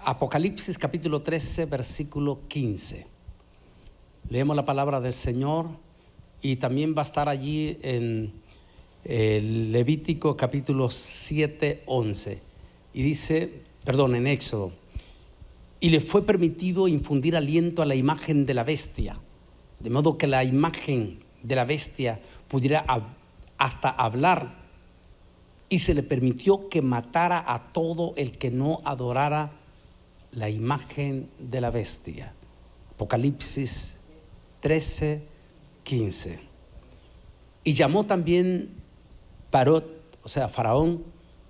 Apocalipsis capítulo 13, versículo 15. Leemos la palabra del Señor y también va a estar allí en Levítico capítulo 7, 11. Y dice, en Éxodo. Y le fue permitido infundir aliento a la imagen de la bestia, de modo que la imagen de la bestia pudiera hasta hablar, y se le permitió que matara a todo el que no adorara la imagen de la bestia. Apocalipsis 13, 15. Y llamó también Faraón,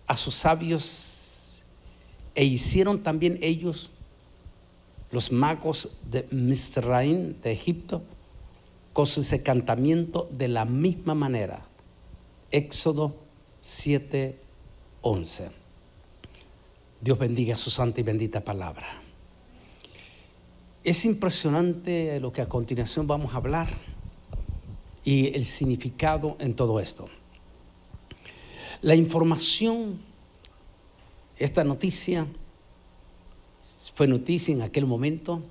a sus sabios, e hicieron también ellos, los magos de Mizraim, de Egipto, con su encantamiento de la misma manera. Éxodo 7, 11. Dios bendiga su santa y bendita palabra. Es impresionante lo que a continuación vamos a hablar y el significado en todo esto. La información, esta noticia, fue noticia en aquel momento,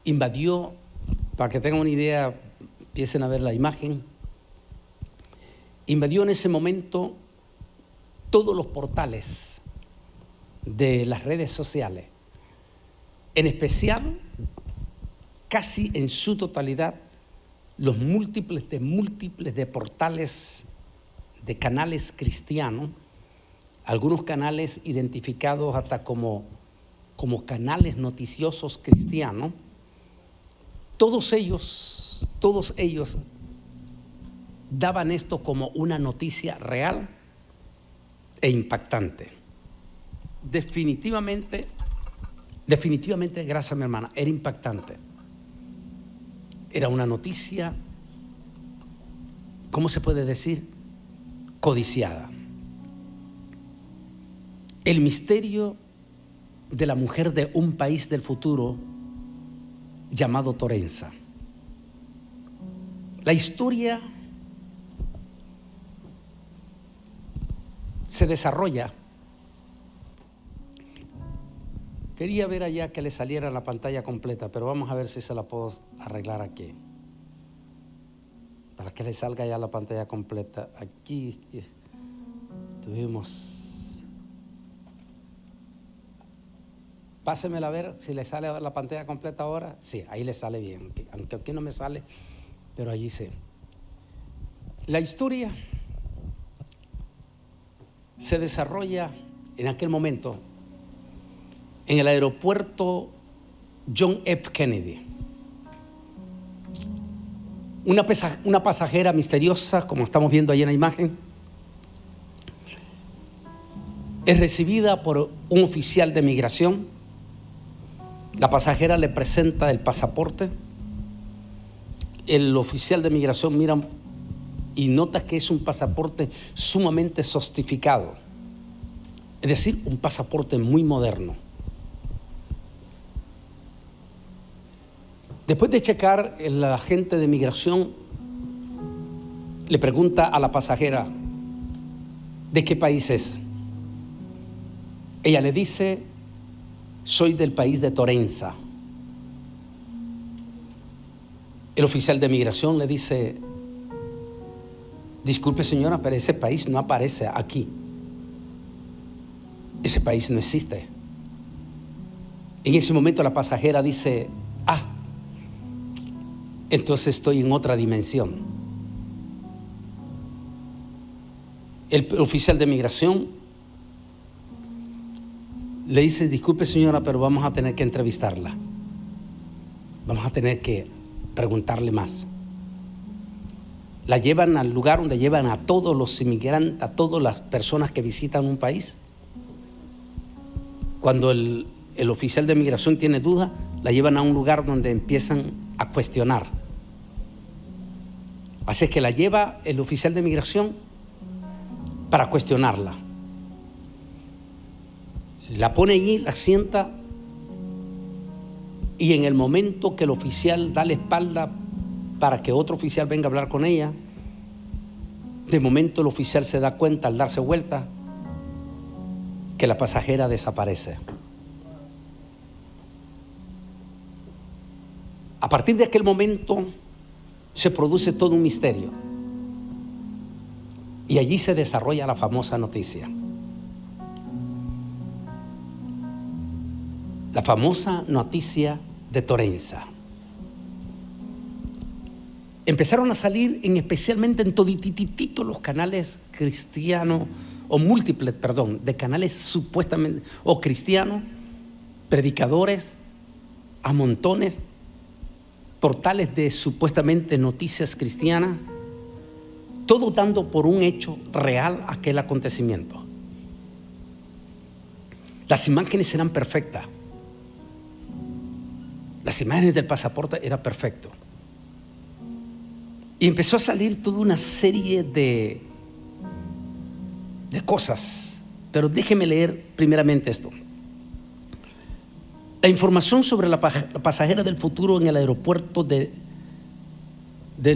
invadió, para que tengan una idea, empiecen a ver la imagen, invadió en ese momento todos los portales de las redes sociales, en especial, casi en su totalidad, los múltiples de portales de canales cristianos, algunos canales identificados hasta como canales noticiosos cristianos. Todos ellos daban esto como una noticia real e impactante. Definitivamente, gracias a mi hermana, era impactante. Era una noticia, ¿cómo se puede decir? Codiciada. El misterio de la mujer de un país del futuro llamado Torensa. La historia se desarrolla. Quería ver allá que le saliera la pantalla completa, pero vamos a ver si se la puedo arreglar aquí. Para que le salga ya la pantalla completa. Aquí tuvimos. Pásemela a ver si le sale la pantalla completa ahora. Sí, ahí le sale bien, aunque aquí no me sale, pero allí sí. La historia se desarrolla en aquel momento en el aeropuerto John F. Kennedy. Una pasajera misteriosa, como estamos viendo ahí en la imagen, es recibida por un oficial de migración. La pasajera le presenta el pasaporte. El oficial de migración mira y nota que es un pasaporte sumamente sofisticado, es decir, un pasaporte muy moderno. Después de checar, el agente de migración le pregunta a la pasajera ¿de qué país es? Ella le dice: soy del país de Torensa. El oficial de migración le dice: disculpe señora, pero ese país no aparece aquí. Ese país no existe. En ese momento la pasajera dice: entonces estoy en otra dimensión. El oficial de migración le dice: disculpe señora, pero vamos a tener que entrevistarla. Vamos a tener que preguntarle más. La llevan al lugar donde llevan a todos los inmigrantes, a todas las personas que visitan un país. Cuando el oficial de migración tiene duda, la llevan a un lugar donde empiezan a cuestionar. Así es que la lleva el oficial de migración para cuestionarla. La pone allí, la sienta, y en el momento que el oficial da la espalda para que otro oficial venga a hablar con ella, de momento el oficial se da cuenta al darse vuelta que la pasajera desaparece. A partir de aquel momento se produce todo un misterio. Y allí se desarrolla la famosa noticia. La famosa noticia de Torenza. Empezaron a salir especialmente en todititito los canales cristianos, o múltiples, de canales supuestamente, o cristianos, predicadores, a montones, portales de supuestamente noticias cristianas, todo dando por un hecho real aquel acontecimiento. Las imágenes eran perfectas. Las imágenes del pasaporte eran perfectas. Y empezó a salir toda una serie de cosas. Pero déjeme leer primeramente esto. La información sobre la pasajera del futuro en el aeropuerto de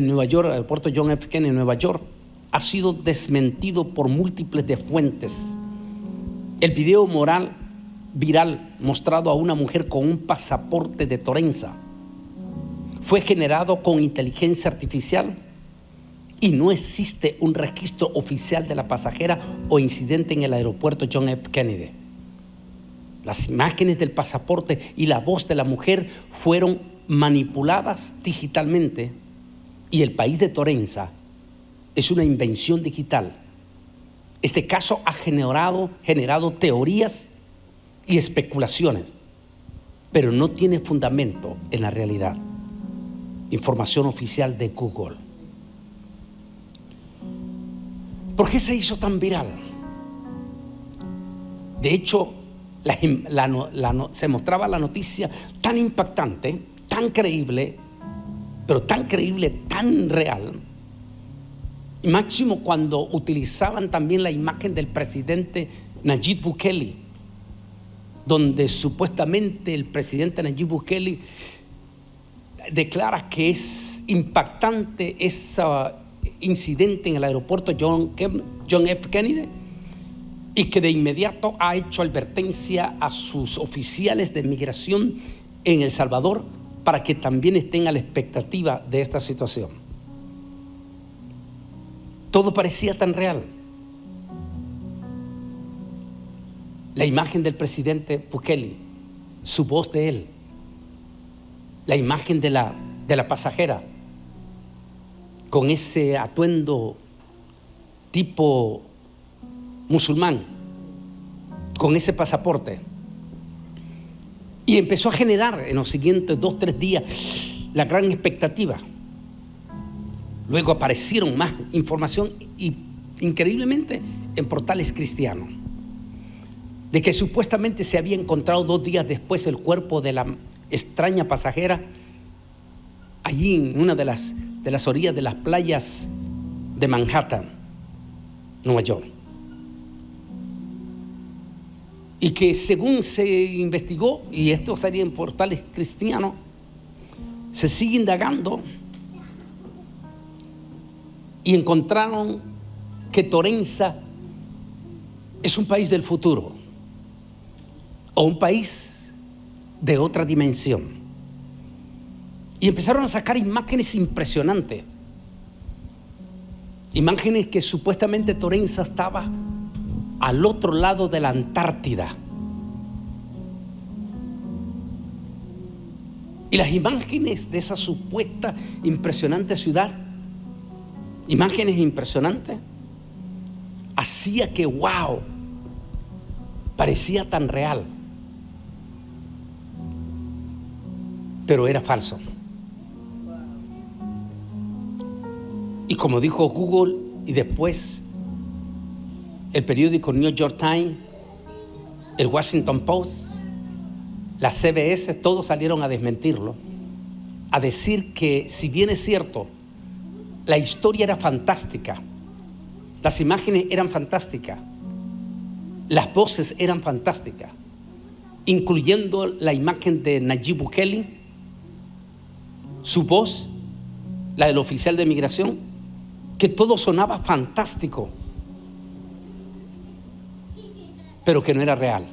Nueva York, el aeropuerto John F. Kennedy en Nueva York, ha sido desmentido por múltiples de fuentes. El video viral mostrado a una mujer con un pasaporte de Torenza fue generado con inteligencia artificial y no existe un registro oficial de la pasajera o incidente en el aeropuerto John F. Kennedy. Las imágenes del pasaporte y la voz de la mujer fueron manipuladas digitalmente y el país de Torenza es una invención digital. Este caso ha generado teorías y especulaciones, pero no tiene fundamento en la realidad. Información oficial de Google. ¿Por qué se hizo tan viral? De hecho, se mostraba la noticia tan impactante, tan creíble, pero tan creíble, tan real, y máximo cuando utilizaban también la imagen del presidente Nayib Bukele, donde supuestamente el presidente Nayib Bukele declara que es impactante ese incidente en el aeropuerto John F. Kennedy, y que de inmediato ha hecho advertencia a sus oficiales de migración en El Salvador para que también estén a la expectativa de esta situación. Todo parecía tan real. La imagen del presidente Bukele, su voz de él, la imagen de la pasajera con ese atuendo tipo musulmán, con ese pasaporte, y empezó a generar en los siguientes 2-3 días la gran expectativa. Luego aparecieron más información y increíblemente en portales cristianos de que supuestamente se había encontrado 2 días después el cuerpo de la extraña pasajera allí en una de las orillas de las playas de Manhattan, Nueva York. Y que según se investigó, y esto estaría en portales cristianos, se sigue indagando y encontraron que Torenza es un país del futuro o un país de otra dimensión. Y empezaron a sacar imágenes impresionantes, imágenes que supuestamente Torenza estaba al otro lado de la Antártida. Y las imágenes de esa supuesta impresionante ciudad, imágenes impresionantes, hacía que wow, parecía tan real, pero era falso. Y como dijo Google y después el periódico New York Times, el Washington Post, la CBS, todos salieron a desmentirlo, a decir que si bien es cierto, la historia era fantástica, las imágenes eran fantásticas, las voces eran fantásticas, incluyendo la imagen de Nayib Bukele, su voz, la del oficial de migración, que todo sonaba fantástico, pero que no era real,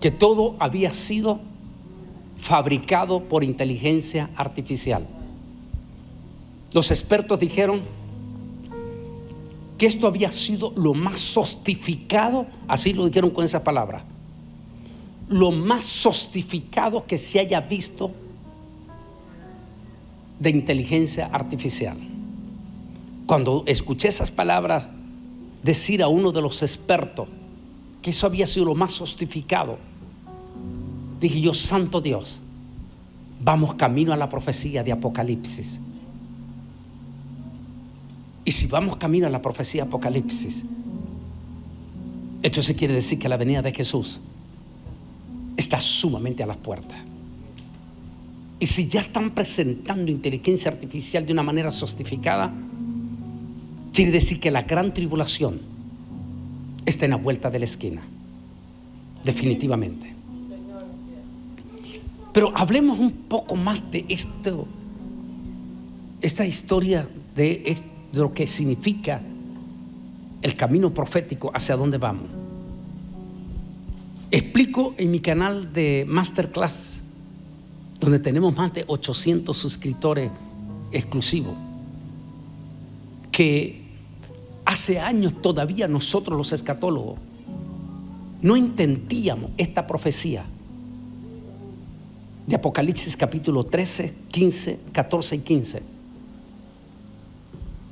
que todo había sido fabricado por inteligencia artificial. Los expertos dijeron que esto había sido lo más sofisticado, así lo dijeron con esa palabra, lo más sofisticado que se haya visto de inteligencia artificial. Cuando escuché esas palabras decir a uno de los expertos que eso había sido lo más sofisticado, dije yo, santo Dios, vamos camino a la profecía de Apocalipsis. Y si vamos camino a la profecía de Apocalipsis, entonces quiere decir que la venida de Jesús está sumamente a las puertas. Y si ya están presentando inteligencia artificial de una manera sofisticada, quiere decir que la gran tribulación está en la vuelta de la esquina, definitivamente. Pero hablemos un poco más de esta historia de lo que significa el camino profético, hacia dónde vamos. Explico en mi canal de Masterclass, donde tenemos más de 800 suscriptores exclusivos, que hace años todavía nosotros los escatólogos no entendíamos esta profecía de Apocalipsis capítulo 13, 15, 14 y 15.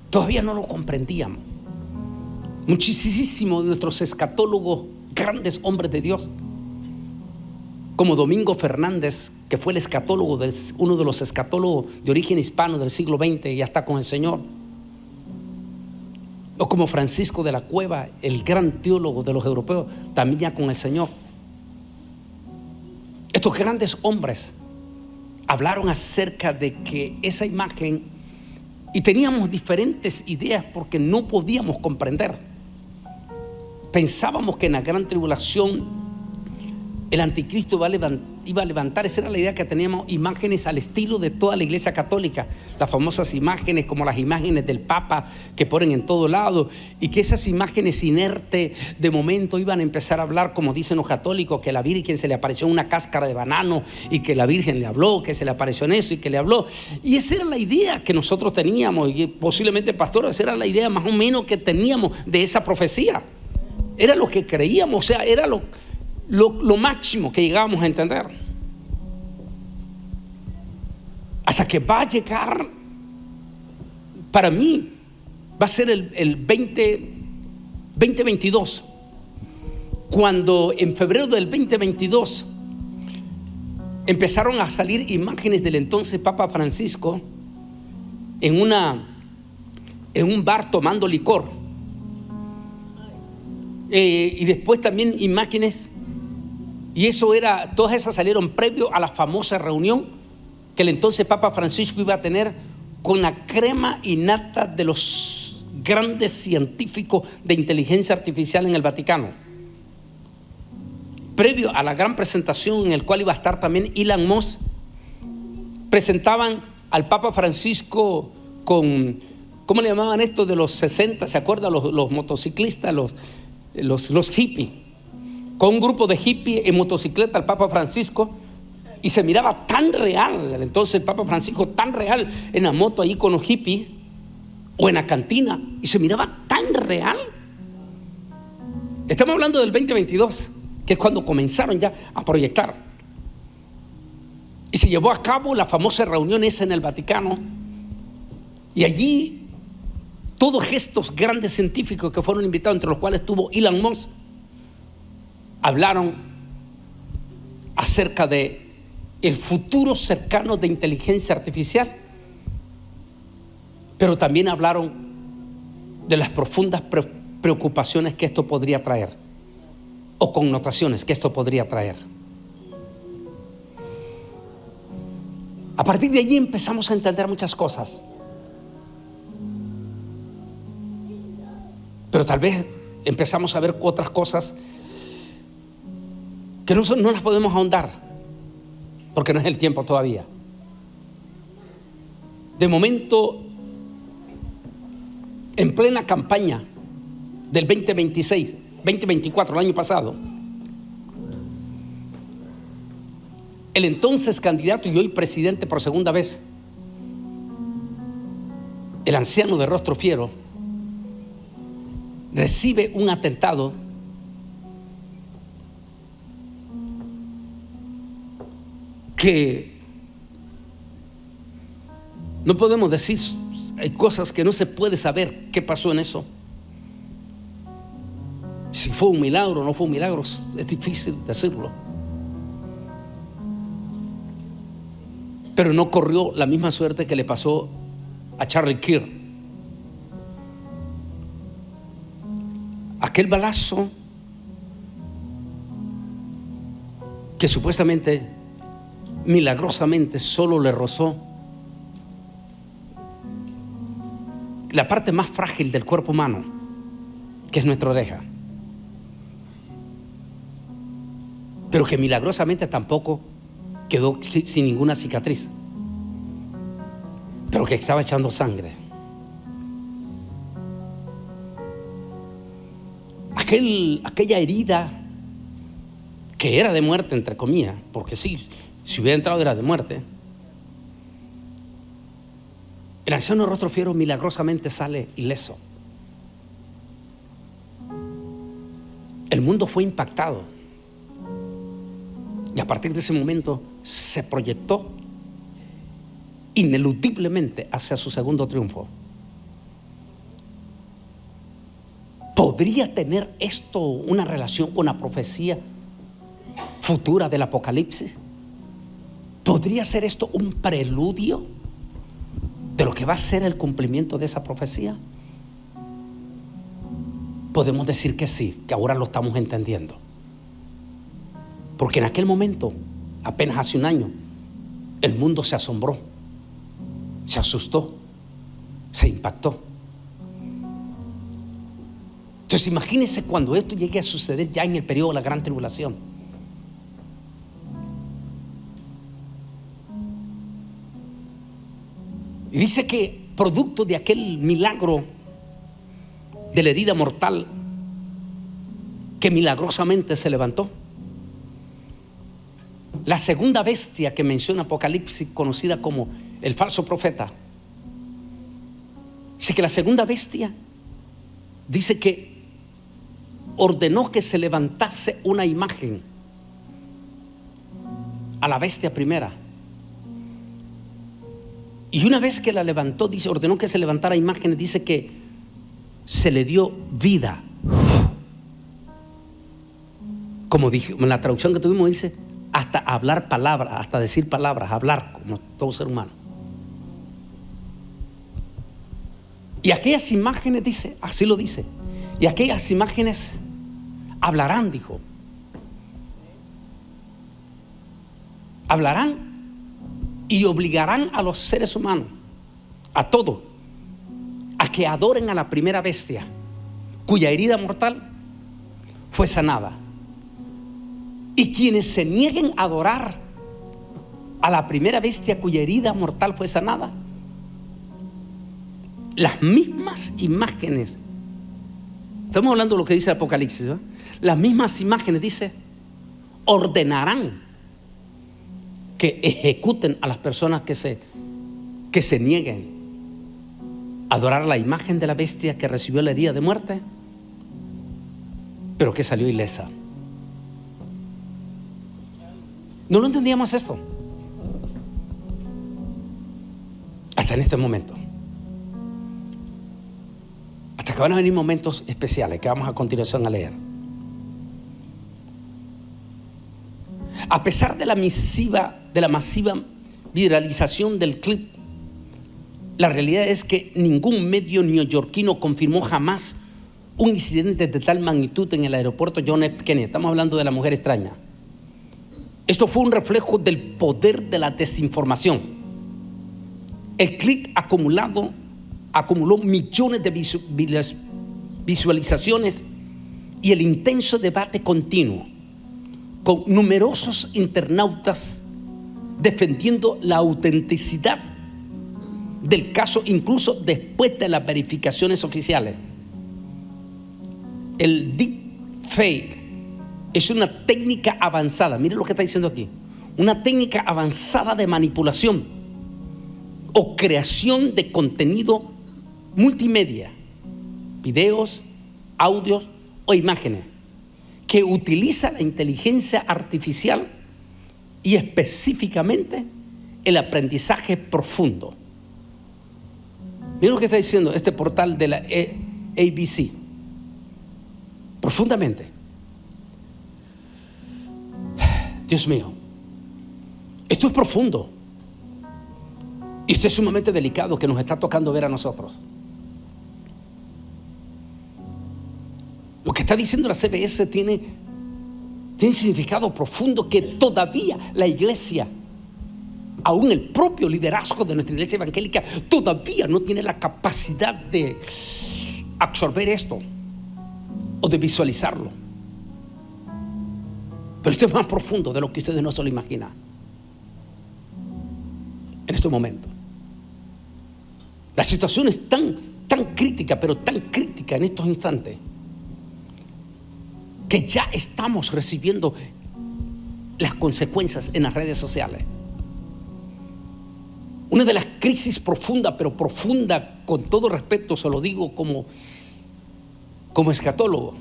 Todavía no lo comprendíamos. Muchísimos de nuestros escatólogos, grandes hombres de Dios, como Domingo Fernández, que fue el escatólogo, uno de los escatólogos de origen hispano del siglo XX y ya está con el Señor, o como Francisco de la Cueva, el gran teólogo de los europeos, también ya con el Señor. Estos grandes hombres hablaron acerca de que esa imagen, y teníamos diferentes ideas porque no podíamos comprender. Pensábamos que en la gran tribulación el anticristo iba a levantar, esa era la idea que teníamos, imágenes al estilo de toda la iglesia católica, las famosas imágenes como las imágenes del Papa que ponen en todo lado, y que esas imágenes inertes de momento iban a empezar a hablar, como dicen los católicos, que la Virgen se le apareció en una cáscara de banano y que la Virgen le habló, que se le apareció en eso y que le habló. Y esa era la idea que nosotros teníamos, y posiblemente, pastor, esa era la idea más o menos que teníamos de esa profecía. Era lo que creíamos, o sea, era lo máximo que llegábamos a entender. Hasta que va a llegar, para mí, va a ser el 2022, cuando en febrero del 2022 empezaron a salir imágenes del entonces Papa Francisco en un bar tomando licor, y después también imágenes. Y todas esas salieron previo a la famosa reunión que el entonces Papa Francisco iba a tener con la crema innata de los grandes científicos de inteligencia artificial en el Vaticano. Previo a la gran presentación en el cual iba a estar también Elon Musk, presentaban al Papa Francisco con, ¿cómo le llamaban esto de los 60? ¿Se acuerdan? Los motociclistas, los hippies. Con un grupo de hippies en motocicleta al Papa Francisco, y se miraba tan real, entonces el Papa Francisco tan real en la moto ahí con los hippies, o en la cantina, y se miraba tan real. Estamos hablando del 2022, que es cuando comenzaron ya a proyectar, y se llevó a cabo la famosa reunión esa en el Vaticano, y allí todos estos grandes científicos que fueron invitados, entre los cuales estuvo Elon Musk, hablaron acerca de el futuro cercano de inteligencia artificial, pero también hablaron de las profundas preocupaciones que esto podría traer, o connotaciones que esto podría traer. A partir de allí empezamos a entender muchas cosas, pero tal vez empezamos a ver otras cosas que no las podemos ahondar, porque no es el tiempo todavía. De momento, en plena campaña del 2024, el año pasado, el entonces candidato y hoy presidente por segunda vez, el anciano de rostro fiero, recibe un atentado que no podemos decir, hay cosas que no se puede saber qué pasó en eso. Si fue un milagro o no fue un milagro, es difícil decirlo. Pero no corrió la misma suerte que le pasó a Charlie Kirk. Aquel balazo que supuestamente, milagrosamente, solo le rozó la parte más frágil del cuerpo humano, que es nuestra oreja, pero que milagrosamente tampoco quedó sin ninguna cicatriz, pero que estaba echando sangre. Aquella herida que era de muerte, entre comillas, porque sí, si hubiera entrado era de muerte. El anciano de rostro fiero milagrosamente sale ileso. El mundo fue impactado y a partir de ese momento se proyectó ineludiblemente hacia su segundo triunfo. ¿Podría tener esto una relación con la profecía futura del Apocalipsis? ¿Podría ser esto un preludio de lo que va a ser el cumplimiento de esa profecía? Podemos decir que sí, que ahora lo estamos entendiendo. Porque en aquel momento, apenas hace un año, el mundo se asombró, se asustó, se impactó. Entonces imagínense cuando esto llegue a suceder ya en el periodo de la gran tribulación. Y dice que producto de aquel milagro de la herida mortal que milagrosamente se levantó, la segunda bestia que menciona Apocalipsis, conocida como el falso profeta, dice que la segunda bestia dice que ordenó que se levantase una imagen a la bestia primera. Y una vez que la levantó, dice, ordenó que se levantara imágenes, dice que se le dio vida. Como dije, en la traducción que tuvimos dice, hasta hablar palabras, hasta decir palabras, hablar como todo ser humano. Y aquellas imágenes, dice, así lo dice, y aquellas imágenes hablarán, dijo. Hablarán y obligarán a los seres humanos, a todos, a que adoren a la primera bestia cuya herida mortal fue sanada. Y quienes se nieguen a adorar a la primera bestia cuya herida mortal fue sanada, las mismas imágenes, estamos hablando de lo que dice el Apocalipsis, ¿verdad? Las mismas imágenes, dice, ordenarán que ejecuten a las personas que se nieguen a adorar la imagen de la bestia que recibió la herida de muerte, pero que salió ilesa. No lo entendíamos esto hasta en este momento, hasta que van a venir momentos especiales que vamos a continuación a leer. A pesar de la masiva viralización del clip, la realidad es que ningún medio neoyorquino confirmó jamás un incidente de tal magnitud en el aeropuerto John F. Kennedy. Estamos hablando de la mujer extraña. Esto fue un reflejo del poder de la desinformación. El clip acumuló millones de visualizaciones y el intenso debate continuo, con numerosos internautas defendiendo la autenticidad del caso, incluso después de las verificaciones oficiales. El deepfake es una técnica avanzada, miren lo que está diciendo aquí, una técnica avanzada de manipulación o creación de contenido multimedia, videos, audios o imágenes, que utiliza la inteligencia artificial y específicamente el aprendizaje profundo. Miren lo que está diciendo este portal de la ABC. Profundamente. Dios mío, esto es profundo. Y esto es sumamente delicado que nos está tocando ver a nosotros. Lo que está diciendo la CBS tiene significado profundo que todavía la iglesia, aún el propio liderazgo de nuestra iglesia evangélica, todavía no tiene la capacidad de absorber esto o de visualizarlo. Pero esto es más profundo de lo que ustedes no se lo imaginan en este momento. La situación es tan crítica, pero tan crítica en estos instantes, que ya estamos recibiendo las consecuencias en las redes sociales. Una de las crisis profundas, pero profunda, con todo respeto se lo digo como escatólogo,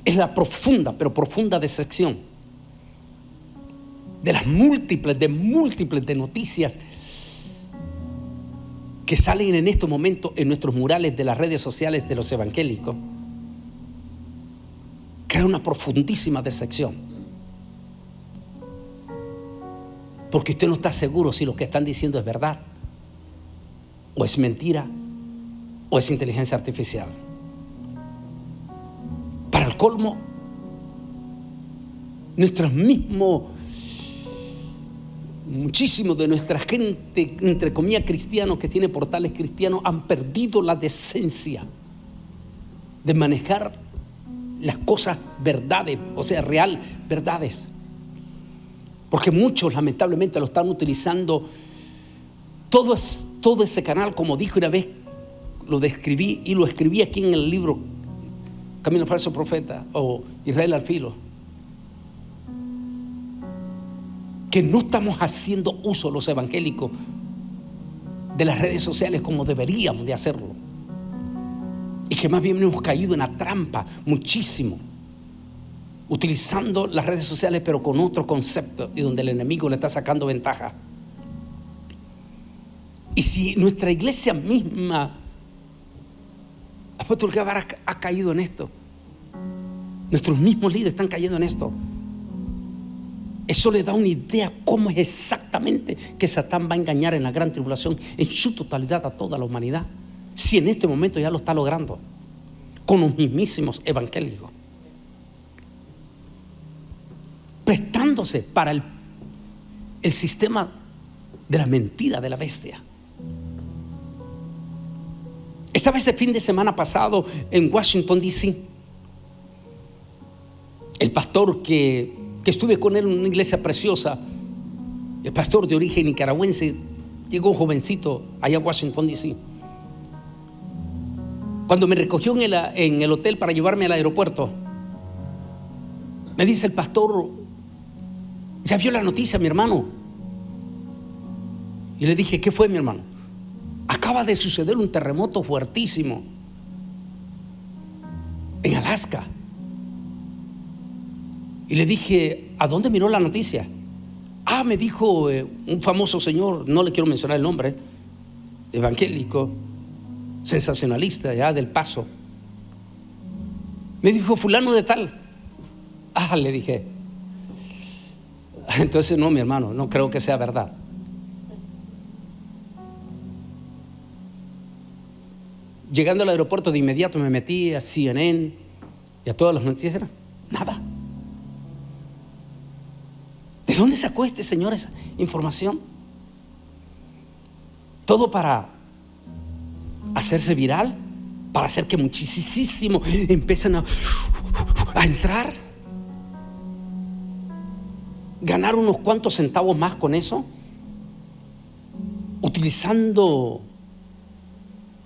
es la profunda, pero profunda decepción de las múltiples de noticias que salen en estos momentos en nuestros murales de las redes sociales de los evangélicos. Crea una profundísima decepción, porque usted no está seguro si lo que están diciendo es verdad, o es mentira, o es inteligencia artificial. Para el colmo, muchísimos de nuestra gente, entre comillas cristianos, que tiene portales cristianos, han perdido la decencia de manejar las cosas verdades, o sea, real verdades, porque muchos lamentablemente lo están utilizando todo ese canal, como dijo una vez, lo describí y lo escribí aquí en el libro Camino al Falso Profeta o Israel al Filo, que no estamos haciendo uso los evangélicos de las redes sociales como deberíamos de hacerlo. Y que más bien hemos caído en la trampa muchísimo, utilizando las redes sociales pero con otro concepto, y donde el enemigo le está sacando ventaja. Y si nuestra iglesia misma, Apóstol Guevara, ha caído en esto, nuestros mismos líderes están cayendo en esto, eso le da una idea cómo es exactamente que Satán va a engañar en la gran tribulación en su totalidad a toda la humanidad. Si en este momento ya lo está logrando con los mismísimos evangélicos, prestándose para el sistema de la mentira de la bestia. Estaba este fin de semana pasado en Washington, D.C. El pastor que estuve con él en una iglesia preciosa, el pastor de origen nicaragüense, llegó jovencito allá a Washington, D.C. Cuando me recogió en el hotel para llevarme al aeropuerto, me dice el pastor: ¿ya vio la noticia, mi hermano? Y le dije: ¿qué fue, mi hermano? Acaba de suceder un terremoto fuertísimo en Alaska. Y le dije: ¿a dónde miró la noticia? Me dijo un famoso señor, no le quiero mencionar el nombre, evangélico, sensacionalista ya del Paso. Me dijo: fulano de tal. Le dije: entonces no, mi hermano, no creo que sea verdad. Llegando al aeropuerto, de inmediato me metí a CNN y a todas las noticias. Nada. ¿De dónde sacó este señor esa información? Todo para hacerse viral, para hacer que muchísimo empiecen a entrar, ganar unos cuantos centavos más con eso, utilizando,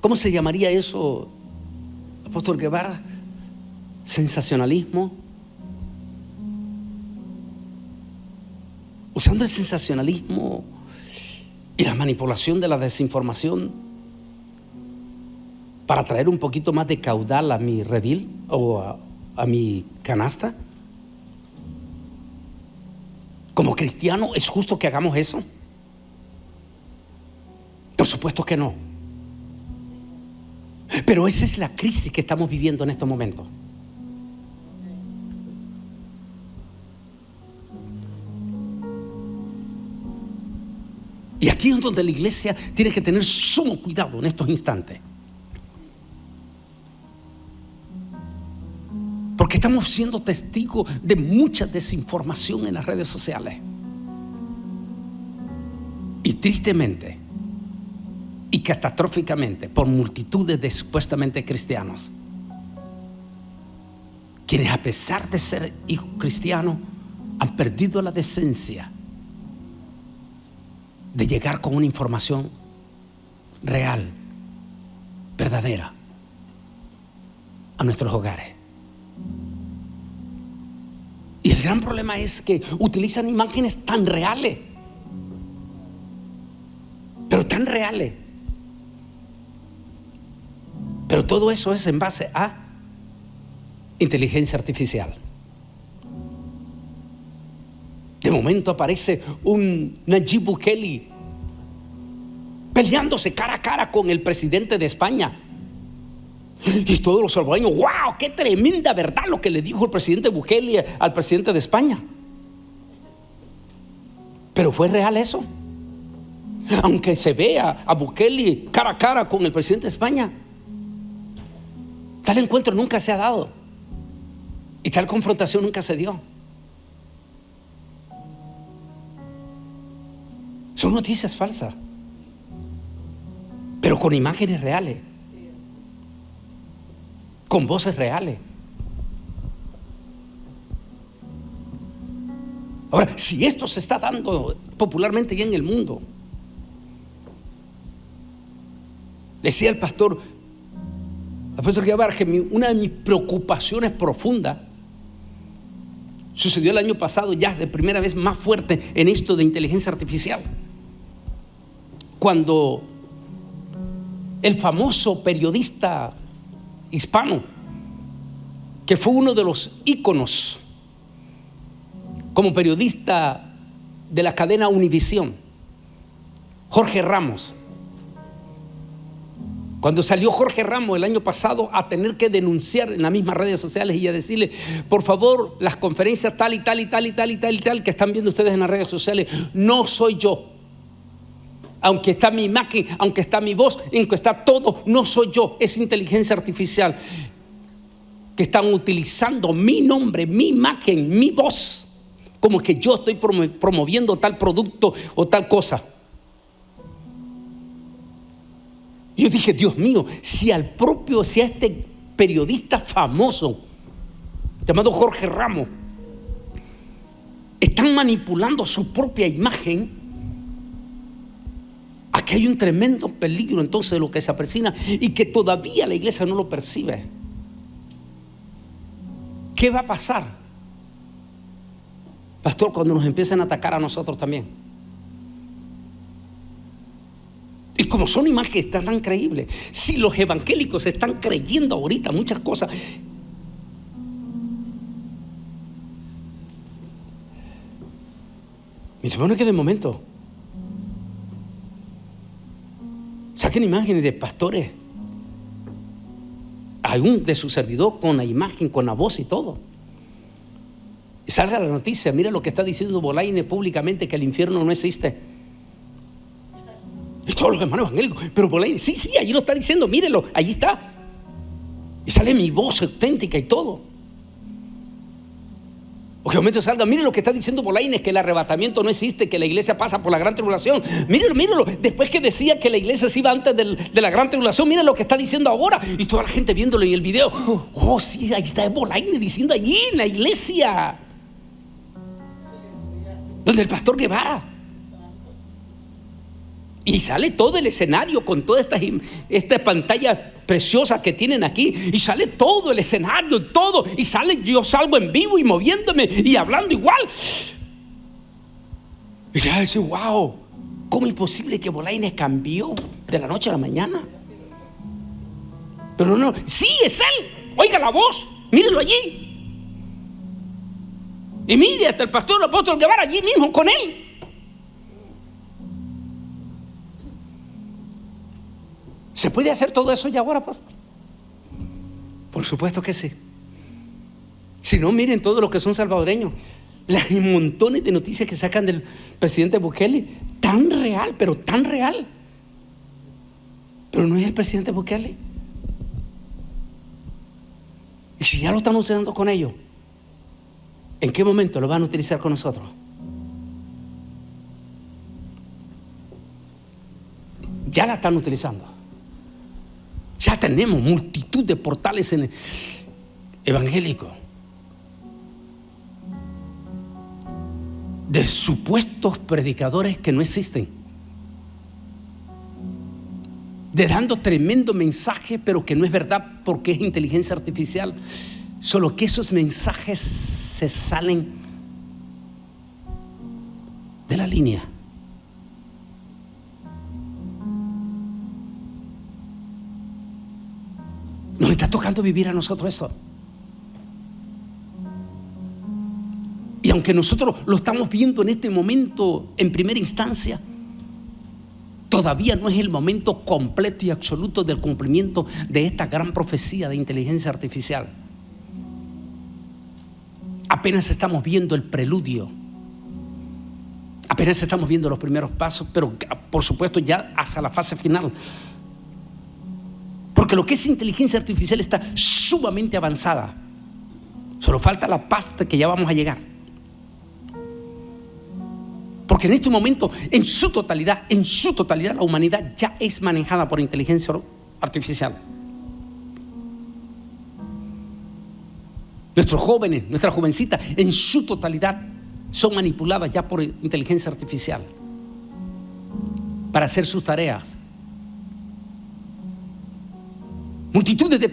¿cómo se llamaría eso, Apóstol Guevara? Sensacionalismo, usando el sensacionalismo y la manipulación de la desinformación para traer un poquito más de caudal a mi redil o a mi canasta. Como cristiano, ¿es justo que hagamos eso? Por supuesto que no. Pero esa es la crisis que estamos viviendo en estos momentos. Y aquí es donde la iglesia tiene que tener sumo cuidado en estos instantes. Porque estamos siendo testigos de mucha desinformación en las redes sociales. Y tristemente y catastróficamente por multitudes de supuestamente cristianos, quienes a pesar de ser hijos cristianos han perdido la decencia de llegar con una información real, verdadera, a nuestros hogares. Y el gran problema es que utilizan imágenes tan reales, pero tan reales. Pero todo eso es en base a inteligencia artificial. De momento aparece un Nayib Bukele peleándose cara a cara con el presidente de España. Y todos los salvadoreños, ¡wow! ¡Qué tremenda verdad lo que le dijo el presidente Bukele al presidente de España! Pero ¿fue real eso? Aunque se vea a Bukele cara a cara con el presidente de España, tal encuentro nunca se ha dado y tal confrontación nunca se dio. Son noticias falsas, pero con imágenes reales, con voces reales. Ahora, si esto se está dando popularmente ya en el mundo, decía el pastor Guevara que una de mis preocupaciones profundas sucedió el año pasado, ya de primera vez más fuerte en esto de inteligencia artificial, cuando el famoso periodista hispano, que fue uno de los íconos como periodista de la cadena Univisión, Jorge Ramos, cuando salió Jorge Ramos el año pasado a tener que denunciar en las mismas redes sociales y a decirle, por favor, las conferencias tal y tal y tal y tal y tal y tal que están viendo ustedes en las redes sociales, no soy yo. Aunque está mi imagen, aunque está mi voz, aunque está todo, no soy yo, es inteligencia artificial. Que están utilizando mi nombre, mi imagen, mi voz, como que yo estoy promoviendo tal producto o tal cosa. Yo dije, Dios mío, si a este periodista famoso llamado Jorge Ramos están manipulando su propia imagen, aquí hay un tremendo peligro entonces de lo que se avecina y que todavía la iglesia no lo percibe. ¿Qué va a pasar, pastor, cuando nos empiecen a atacar a nosotros también? Y como son imágenes tan creíbles, si los evangélicos están creyendo ahorita muchas cosas, me supone que de momento saquen imágenes de pastores, aún de su servidor, con la imagen, con la voz y todo, y salga la noticia, mira lo que está diciendo Bolaños públicamente, que el infierno no existe. Y todos los hermanos evangélicos, pero Bolaños, sí, allí lo está diciendo, mírenlo, allí está. Y sale mi voz auténtica y todo. O que de momento salga, miren lo que está diciendo Bolaños, que el arrebatamiento no existe, que la iglesia pasa por la gran tribulación. Mírenlo, después que decía que la iglesia se iba antes de la gran tribulación, miren lo que está diciendo ahora. Y toda la gente viéndolo en el video, oh sí, ahí está Bolaños diciendo allí en la iglesia, donde el pastor Guevara. Y sale todo el escenario con toda esta pantalla preciosa que tienen aquí. Y sale todo el escenario, todo. Y sale, yo salgo en vivo y moviéndome y hablando igual. Y ya dice, wow, ¿cómo es posible que Bolaines cambió de la noche a la mañana? Pero no, sí, es él. Oiga la voz, mírenlo allí. Y mire, hasta el pastor, el apóstol Guevara allí mismo con él. ¿Se puede hacer todo eso ya ahora, pastor? Por supuesto que sí. Si no, miren todo lo que son salvadoreños. Hay montones de noticias que sacan del presidente Bukele. Tan real, pero tan real. Pero no es el presidente Bukele. Y si ya lo están usando con ellos, ¿en qué momento lo van a utilizar con nosotros? Ya la están utilizando. Ya tenemos multitud de portales evangélicos de supuestos predicadores que no existen, de dando tremendo mensaje, pero que no es verdad porque es inteligencia artificial. Solo que esos mensajes se salen de la línea. Nos está tocando vivir a nosotros eso. Y aunque nosotros lo estamos viendo en este momento en primera instancia, todavía no es el momento completo y absoluto del cumplimiento de esta gran profecía de inteligencia artificial. Apenas estamos viendo el preludio, apenas estamos viendo los primeros pasos, pero por supuesto ya hasta la fase final. Porque lo que es inteligencia artificial está sumamente avanzada. Solo falta la pasta que ya vamos a llegar. Porque en este momento, en su totalidad, la humanidad ya es manejada por inteligencia artificial. Nuestros jóvenes, nuestras jovencitas, en su totalidad son manipuladas ya por inteligencia artificial para hacer sus tareas. Multitudes de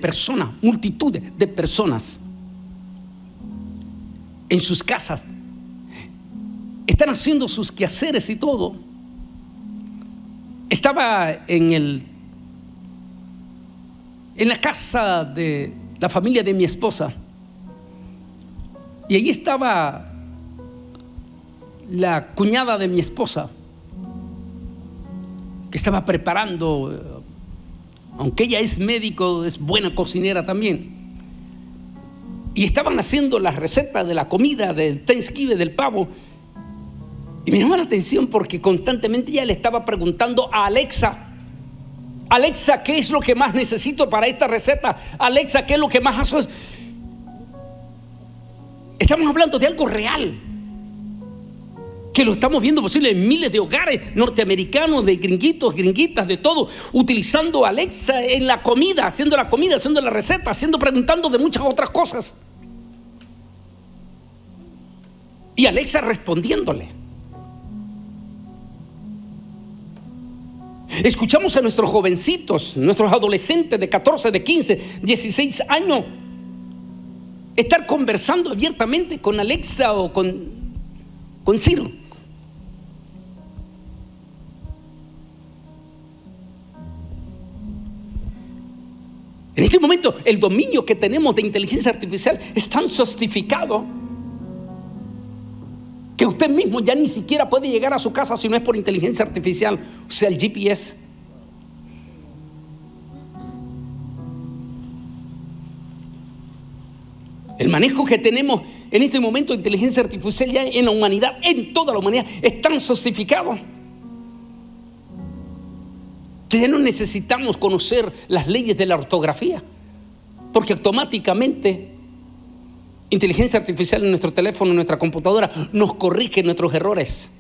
personas en sus casas están haciendo sus quehaceres y todo. Estaba en la casa de la familia de mi esposa, y allí estaba la cuñada de mi esposa, que estaba preparando, aunque ella es médico, es buena cocinera también, y estaban haciendo las recetas de la comida del Thanksgiving, del pavo. Y me llama la atención porque constantemente ella le estaba preguntando a Alexa, ¿qué es lo que más necesito para esta receta? Alexa, ¿qué es lo que más hago? Estamos hablando de algo real, que lo estamos viendo posible en miles de hogares norteamericanos, de gringuitos, gringuitas, de todo, utilizando a Alexa en la comida, haciendo la receta, preguntando de muchas otras cosas. Y Alexa respondiéndole. Escuchamos a nuestros jovencitos, nuestros adolescentes de 14, de 15, 16 años estar conversando abiertamente con Alexa o con Ciro. En este momento el dominio que tenemos de inteligencia artificial es tan sofisticado que usted mismo ya ni siquiera puede llegar a su casa si no es por inteligencia artificial, o sea, el GPS. El manejo que tenemos en este momento de inteligencia artificial ya en la humanidad, en toda la humanidad, es tan sofisticado que ya no necesitamos conocer las leyes de la ortografía, porque automáticamente inteligencia artificial en nuestro teléfono, en nuestra computadora, nos corrige nuestros errores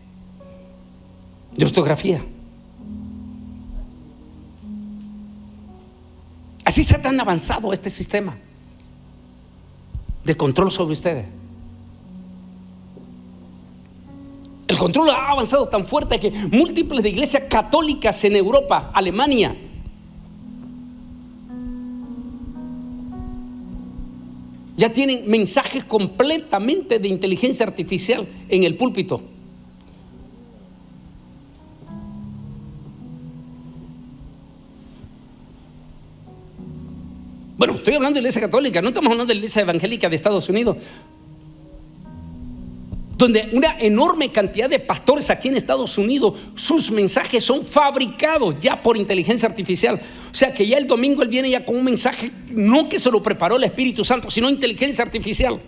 de ortografía. Así está tan avanzado este sistema de control sobre ustedes. El control ha avanzado tan fuerte que múltiples de iglesias católicas en Europa, Alemania, ya tienen mensajes completamente de inteligencia artificial en el púlpito. estoy hablando de la iglesia católica, no estamos hablando de la iglesia evangélica de Estados Unidos, donde una enorme cantidad de pastores aquí en Estados Unidos, sus mensajes son fabricados ya por inteligencia artificial. O sea que ya el domingo él viene ya con un mensaje, no que se lo preparó el Espíritu Santo, sino inteligencia artificial.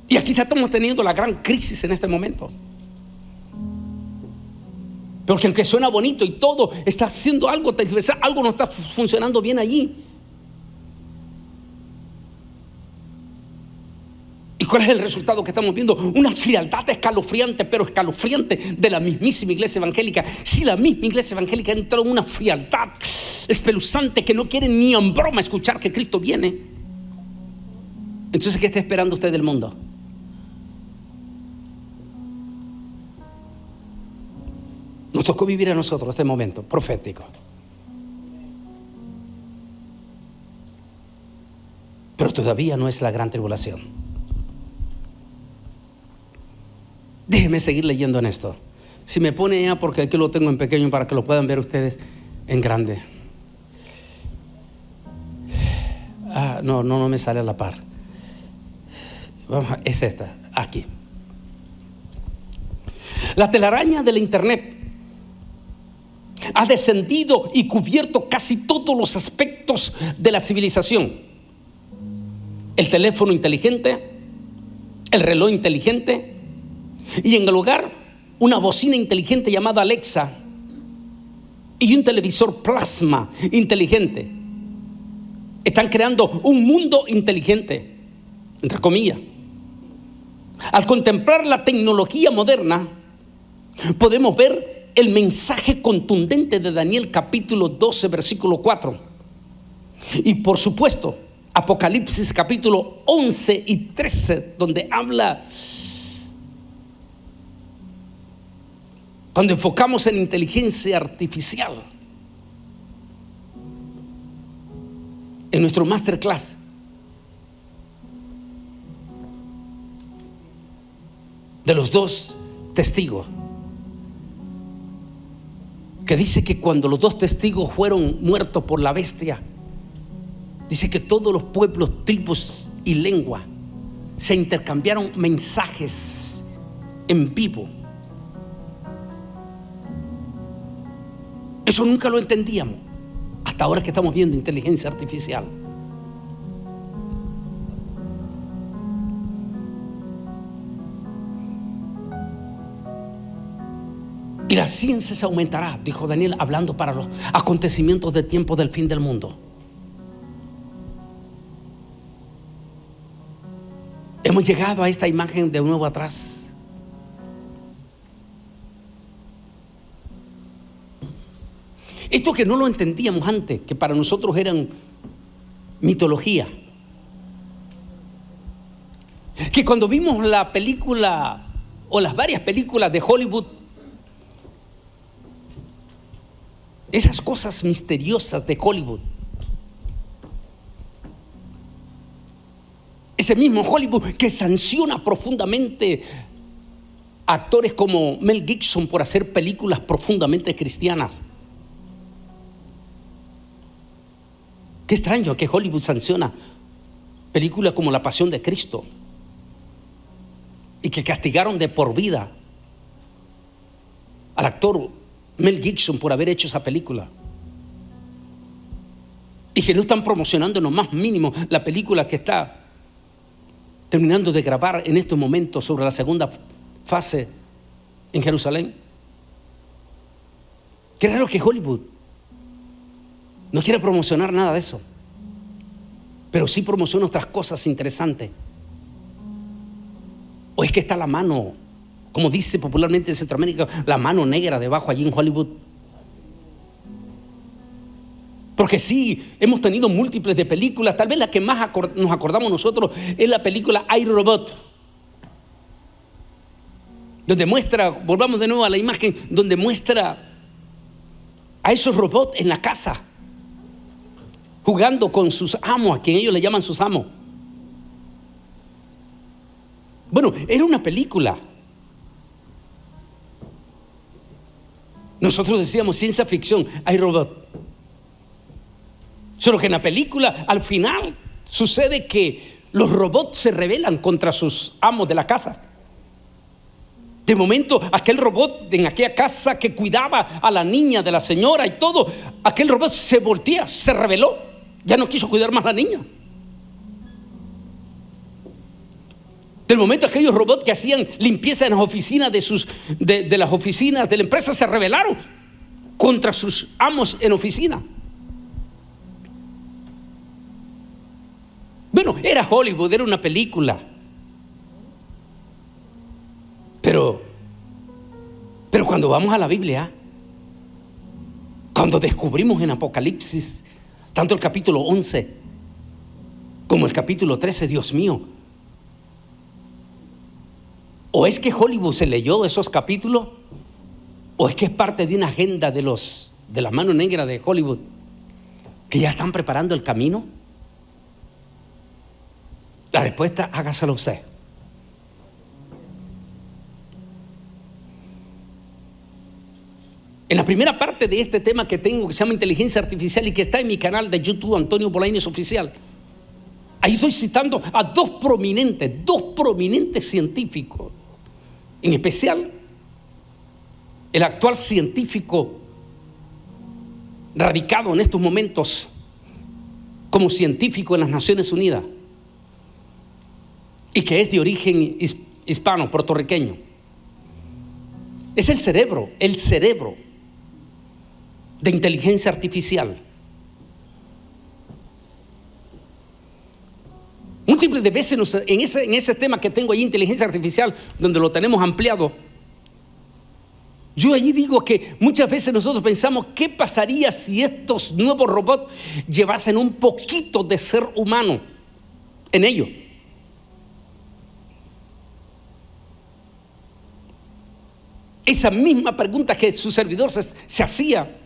Y aquí estamos teniendo la gran crisis en este momento. Porque aunque suena bonito y todo, está haciendo algo tergiversado, algo no está funcionando bien allí. ¿Y cuál es el resultado que estamos viendo? Una frialdad escalofriante, pero escalofriante, de la mismísima iglesia evangélica. Si la misma iglesia evangélica ha entrado en una frialdad espeluznante que no quiere ni en broma escuchar que Cristo viene, entonces ¿qué está esperando usted del mundo? Nos tocó vivir a nosotros este momento profético. Pero todavía no es la gran tribulación. Déjeme seguir leyendo en esto. Si me pone ya, porque aquí lo tengo en pequeño para que lo puedan ver ustedes en grande. No me sale a la par. Es esta, aquí. La telaraña de la internet ha descendido y cubierto casi todos los aspectos de la civilización. El teléfono inteligente, el reloj inteligente, y en el hogar una bocina inteligente llamada Alexa y un televisor plasma inteligente. Están creando un mundo inteligente, entre comillas. Al contemplar la tecnología moderna, podemos ver el mensaje contundente de Daniel capítulo 12 versículo 4, y por supuesto Apocalipsis capítulo 11 y 13, donde habla, cuando enfocamos en inteligencia artificial. En nuestro masterclass de los dos testigos, que dice que cuando los dos testigos fueron muertos por la bestia, dice que todos los pueblos, tribus y lengua se intercambiaron mensajes en vivo. Eso nunca lo entendíamos hasta ahora que estamos viendo inteligencia artificial. Y la ciencia se aumentará, dijo Daniel, hablando para los acontecimientos de tiempo del fin del mundo. Hemos llegado a esta imagen de nuevo atrás. Esto que no lo entendíamos antes, que para nosotros eran mitología, que cuando vimos la película o las varias películas de Hollywood, esas cosas misteriosas de Hollywood, ese mismo Hollywood que sanciona profundamente a actores como Mel Gibson por hacer películas profundamente cristianas. Qué extraño que Hollywood sanciona películas como La Pasión de Cristo y que castigaron de por vida al actor Mel Gibson por haber hecho esa película, y que no están promocionando en lo más mínimo la película que está terminando de grabar en estos momentos sobre la segunda fase en Jerusalén. Qué raro que Hollywood no quiere promocionar nada de eso, pero sí promociona otras cosas interesantes. ¿O es que está la mano, como dice popularmente en Centroamérica, la mano negra debajo allí en Hollywood? Porque sí, hemos tenido múltiples de películas. Tal vez la que más nos acordamos nosotros es la película iRobot, donde muestra, volvamos de nuevo a la imagen, donde muestra a esos robots en la casa jugando con sus amos, a quien ellos le llaman sus amos. Bueno, era una película. Nosotros decíamos ciencia ficción, hay robot. Solo que en la película al final sucede que los robots se rebelan contra sus amos de la casa. De momento, aquel robot en aquella casa que cuidaba a la niña de la señora y todo, aquel robot se voltea, se rebeló, ya no quiso cuidar más a la niña. Del momento, aquellos robots que hacían limpieza en las oficinas de las oficinas de la empresa se rebelaron contra sus amos en oficina. Bueno, era Hollywood, era una película. Pero cuando vamos a la Biblia, cuando descubrimos en Apocalipsis, tanto el capítulo 11 como el capítulo 13, Dios mío, o es que Hollywood se leyó esos capítulos, o es que es parte de una agenda de la mano negra de Hollywood, que ya están preparando el camino. La respuesta, hágaselo usted. En la primera parte de este tema que tengo, que se llama inteligencia artificial y que está en mi canal de YouTube, Antonio Bolaños Oficial, ahí estoy citando a dos prominentes científicos, en especial el actual científico radicado en estos momentos como científico en las Naciones Unidas y que es de origen hispano, puertorriqueño. Es el cerebro de inteligencia artificial. Múltiples de veces en ese tema que tengo ahí, inteligencia artificial, donde lo tenemos ampliado, yo allí digo que muchas veces nosotros pensamos, ¿qué pasaría si estos nuevos robots llevasen un poquito de ser humano en ellos? Esa misma pregunta que su servidor se hacía,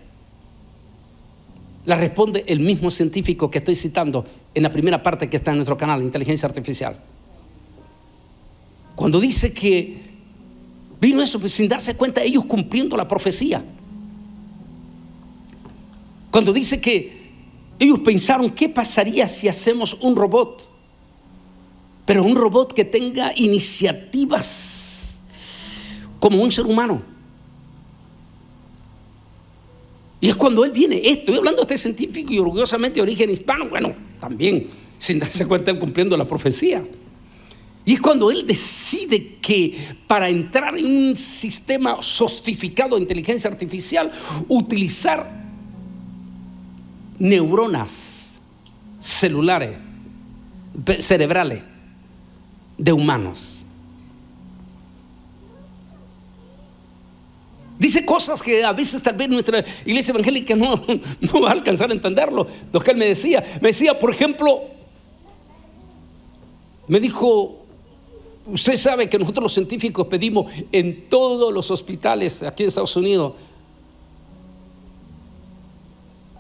la responde el mismo científico que estoy citando en la primera parte que está en nuestro canal, Inteligencia Artificial. Cuando dice que vino eso pues, sin darse cuenta, ellos cumpliendo la profecía. Cuando dice que ellos pensaron, ¿qué pasaría si hacemos un robot? Pero un robot que tenga iniciativas como un ser humano. Y es cuando él viene, estoy hablando de este científico y orgullosamente de origen hispano, bueno, también sin darse cuenta él cumpliendo la profecía. Y es cuando él decide que para entrar en un sistema sofisticado de inteligencia artificial, utilizar neuronas cerebrales de humanos. Dice cosas que a veces tal vez nuestra iglesia evangélica no va a alcanzar a entenderlo. Lo que él me decía, por ejemplo, me dijo, usted sabe que nosotros los científicos pedimos en todos los hospitales aquí en Estados Unidos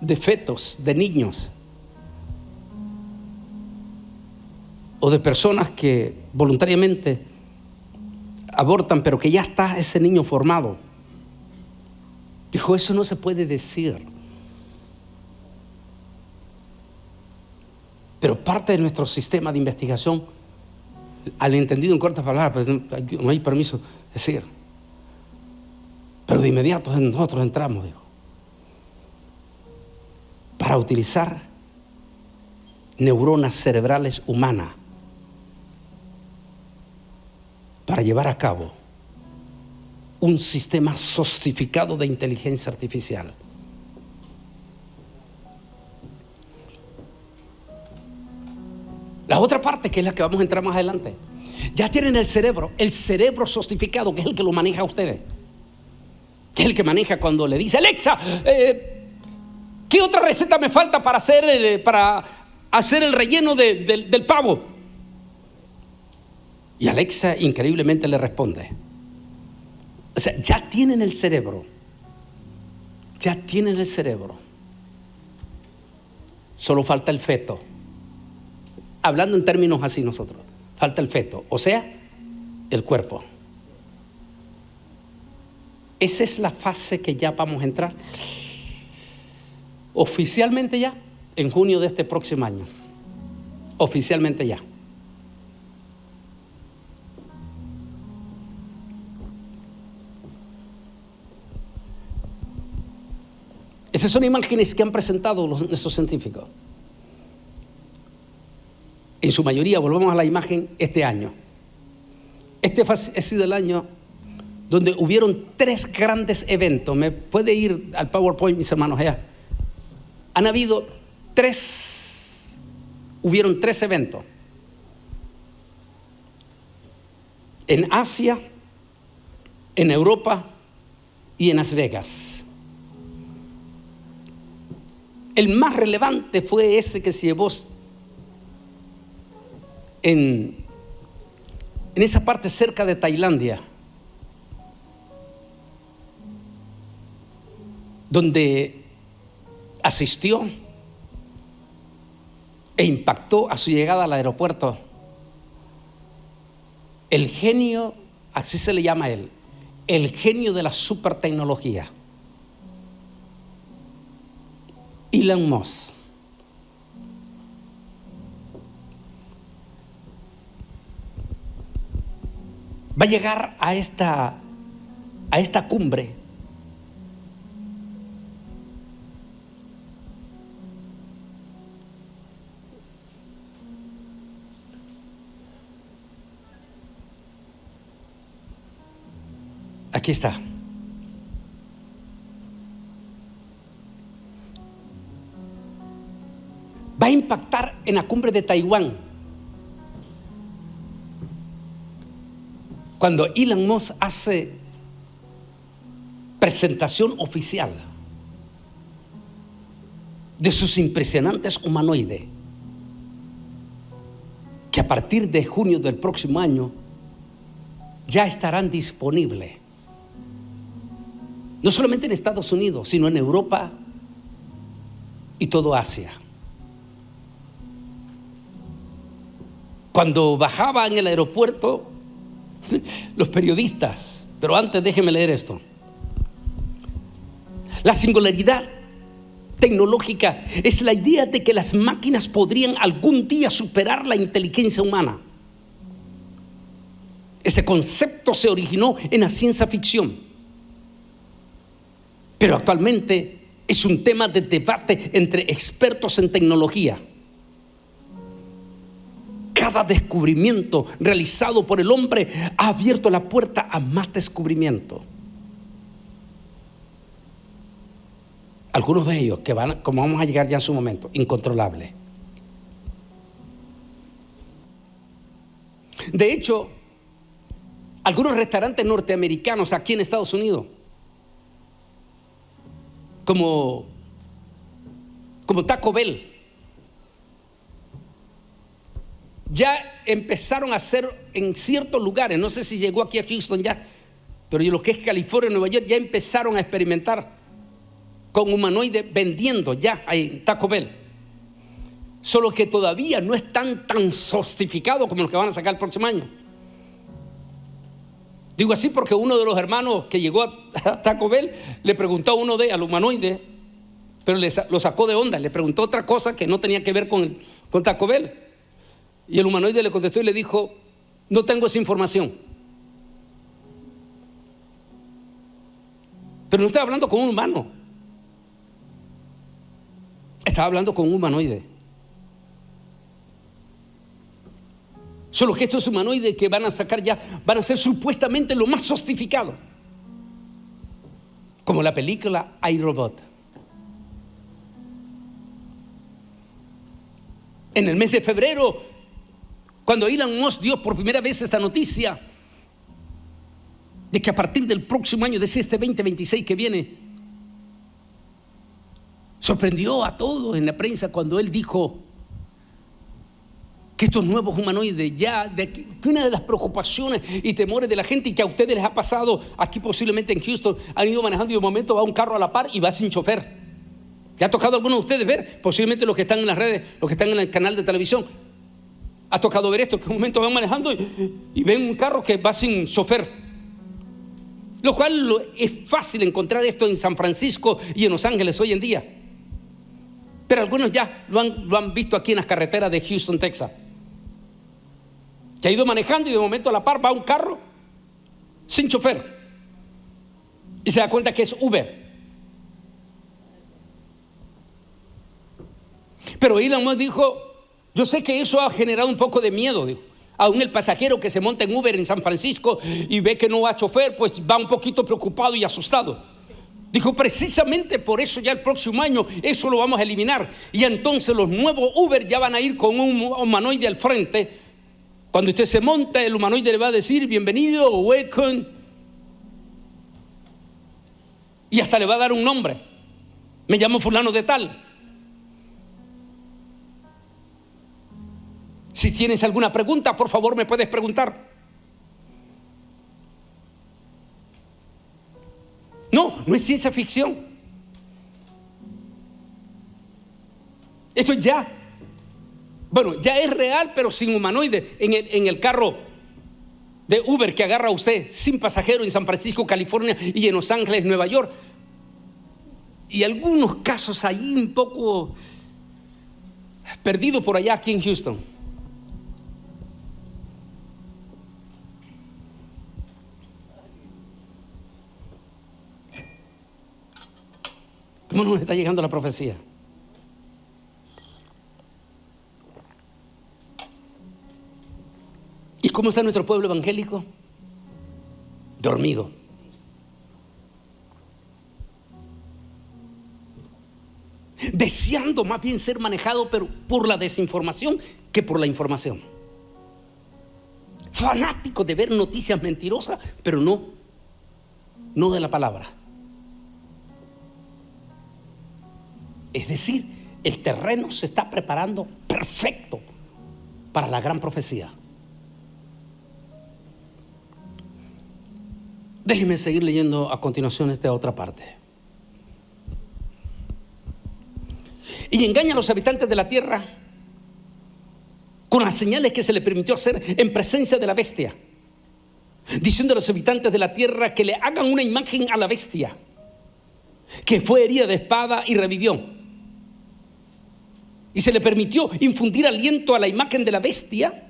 de fetos, de niños o de personas que voluntariamente abortan, pero que ya está ese niño formado. Dijo, eso no se puede decir. Pero parte de nuestro sistema de investigación, al entendido en cortas palabras, pues no hay permiso de decir. Pero de inmediato nosotros entramos, dijo, para utilizar neuronas cerebrales humanas para llevar a cabo un sistema sofisticado de inteligencia artificial. La otra parte, que es la que vamos a entrar más adelante, ya tienen el cerebro sofisticado, que es el que lo maneja a ustedes, que es el que maneja cuando le dice, Alexa, ¿qué otra receta me falta para hacer el relleno del pavo? Y Alexa increíblemente le responde. O sea, ya tienen el cerebro. Solo falta el feto. Hablando en términos así nosotros, falta el feto, o sea, el cuerpo. Esa es la fase que ya vamos a entrar oficialmente ya en junio de este próximo año. Oficialmente ya. Esas son imágenes que han presentado nuestros científicos. En su mayoría, volvemos a la imagen, este año. Este ha sido el año donde hubieron 3 grandes eventos. ¿Me puede ir al PowerPoint, mis hermanos, allá? Hubieron 3 eventos. En Asia, en Europa y en Las Vegas. El más relevante fue ese que se llevó en esa parte cerca de Tailandia, donde asistió e impactó a su llegada al aeropuerto el genio, así se le llama a él, el genio de la supertecnología, Elon Musk. Va a llegar a esta cumbre aquí está. Va a impactar en la cumbre de Taiwán. Cuando Elon Musk hace presentación oficial de sus impresionantes humanoides, que a partir de junio del próximo año ya estarán disponibles, no solamente en Estados Unidos, sino en Europa y todo Asia. Cuando bajaba en el aeropuerto, los periodistas, pero antes déjeme leer esto. La singularidad tecnológica es la idea de que las máquinas podrían algún día superar la inteligencia humana. Este concepto se originó en la ciencia ficción, pero actualmente es un tema de debate entre expertos en tecnología. Cada descubrimiento realizado por el hombre ha abierto la puerta a más descubrimiento. Algunos de ellos que como vamos a llegar ya en su momento, incontrolables. De hecho, algunos restaurantes norteamericanos aquí en Estados Unidos, como Taco Bell, ya empezaron a hacer en ciertos lugares, no sé si llegó aquí a Houston ya, pero lo que es California y Nueva York, ya empezaron a experimentar con humanoides vendiendo ya en Taco Bell. Solo que todavía no están tan sofisticado como los que van a sacar el próximo año. Digo así porque uno de los hermanos que llegó a Taco Bell le preguntó a uno al humanoide, pero lo sacó de onda, le preguntó otra cosa que no tenía que ver con Taco Bell. Y el humanoide le contestó y le dijo: no tengo esa información. Pero no estaba hablando con un humano, estaba hablando con un humanoide. Solo que estos humanoides que van a sacar ya van a ser supuestamente lo más sofisticado, como la película iRobot. En el mes de febrero, cuando Elon Musk dio por primera vez esta noticia de que a partir del próximo año, de este 2026 que viene, sorprendió a todos en la prensa cuando él dijo que estos nuevos humanoides que una de las preocupaciones y temores de la gente, y que a ustedes les ha pasado aquí posiblemente en Houston, han ido manejando y de momento va un carro a la par y va sin chofer. ¿Ya ha tocado a algunos de ustedes ver? Posiblemente los que están en las redes, los que están en el canal de televisión, ha tocado ver esto, que en un momento van manejando y ven un carro que va sin chofer. Lo cual es fácil encontrar esto en San Francisco y en Los Ángeles hoy en día. Pero algunos ya lo han visto aquí en las carreteras de Houston, Texas. Que ha ido manejando y de momento a la par va un carro sin chofer. Y se da cuenta que es Uber. Pero Elon Musk dijo, yo sé que eso ha generado un poco de miedo, dijo. Aún el pasajero que se monta en Uber en San Francisco y ve que no va chofer, pues va un poquito preocupado y asustado. Dijo, precisamente por eso ya el próximo año eso lo vamos a eliminar. Y entonces los nuevos Uber ya van a ir con un humanoide al frente. Cuando usted se monta, el humanoide le va a decir bienvenido o welcome. Y hasta le va a dar un nombre. Me llamo fulano de tal. Si tienes alguna pregunta, por favor me puedes preguntar. No es ciencia ficción. Esto ya es real, pero sin humanoide. En el carro de Uber que agarra a usted sin pasajero en San Francisco, California, y en Los Ángeles, Nueva York. Y algunos casos ahí un poco perdidos por allá aquí en Houston. ¿Cómo nos está llegando la profecía? ¿Y cómo está nuestro pueblo evangélico? Dormido. Deseando más bien ser manejado, pero por la desinformación que por la información. Fanático de ver noticias mentirosas, pero no de la palabra. Es decir, el terreno se está preparando perfecto para la gran profecía. Déjenme seguir leyendo a continuación esta otra parte. Y engaña a los habitantes de la tierra con las señales que se le permitió hacer en presencia de la bestia, diciendo a los habitantes de la tierra que le hagan una imagen a la bestia, que fue herida de espada y revivió. Y se le permitió infundir aliento a la imagen de la bestia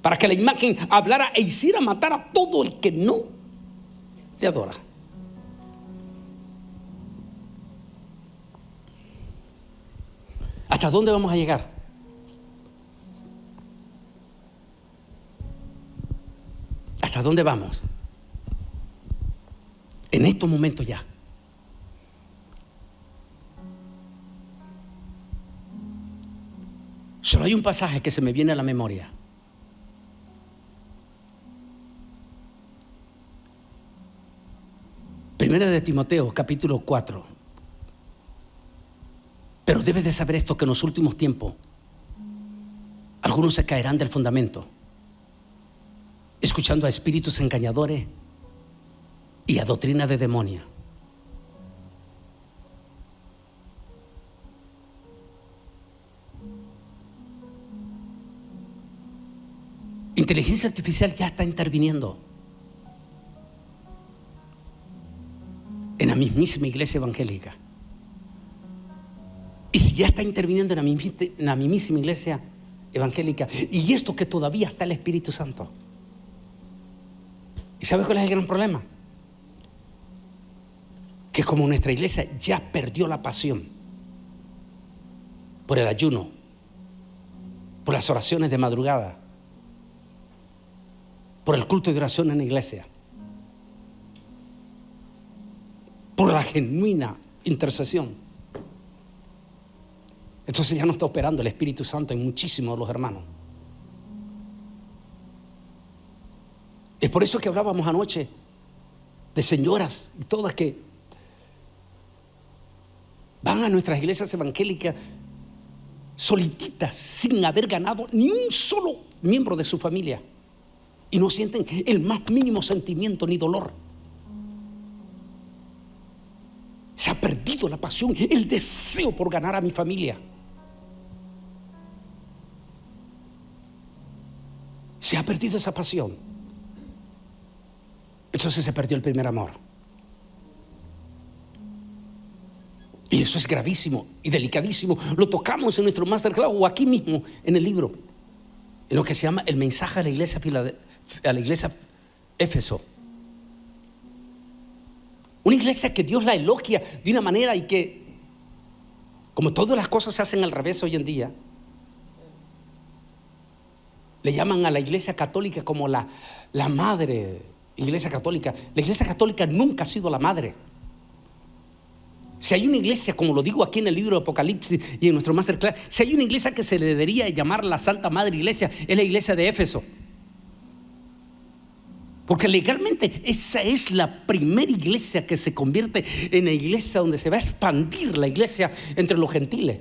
para que la imagen hablara e hiciera matar a todo el que no le adora. ¿Hasta dónde vamos a llegar? ¿Hasta dónde vamos? En estos momentos ya. Solo hay un pasaje que se me viene a la memoria. Primera de Timoteo, capítulo 4. Pero debes de saber esto, que en los últimos tiempos algunos se caerán del fundamento, escuchando a espíritus engañadores y a doctrina de demonios. Inteligencia artificial ya está interviniendo en la mismísima iglesia evangélica. Y si ya está interviniendo en la mismísima iglesia evangélica, y esto que todavía está el Espíritu Santo. ¿Y sabes cuál es el gran problema? Que como nuestra iglesia ya perdió la pasión por el ayuno, por las oraciones de madrugada, por el culto de oración en la iglesia, por la genuina intercesión, entonces ya no está operando el Espíritu Santo en muchísimos de los hermanos. Es por eso que hablábamos anoche de señoras y todas que van a nuestras iglesias evangélicas solititas, sin haber ganado ni un solo miembro de su familia, y no sienten el más mínimo sentimiento ni dolor. Se ha perdido la pasión, el deseo por ganar a mi familia. Se ha perdido esa pasión. entonces se perdió el primer amor. Y eso es gravísimo y delicadísimo. Lo tocamos en nuestro masterclass o aquí mismo en el libro, en lo que se llama el mensaje a la iglesia Éfeso. Una iglesia que Dios la elogia de una manera y que, como todas las cosas se hacen al revés hoy en día, le llaman a la iglesia católica como la madre iglesia católica. La iglesia católica nunca ha sido la madre. Si hay una iglesia, como lo digo aquí en el libro de Apocalipsis y en nuestro masterclass, si hay una iglesia que se le debería llamar la Santa Madre Iglesia, es la iglesia de Éfeso. Porque legalmente esa es la primera iglesia que se convierte en la iglesia donde se va a expandir la iglesia entre los gentiles.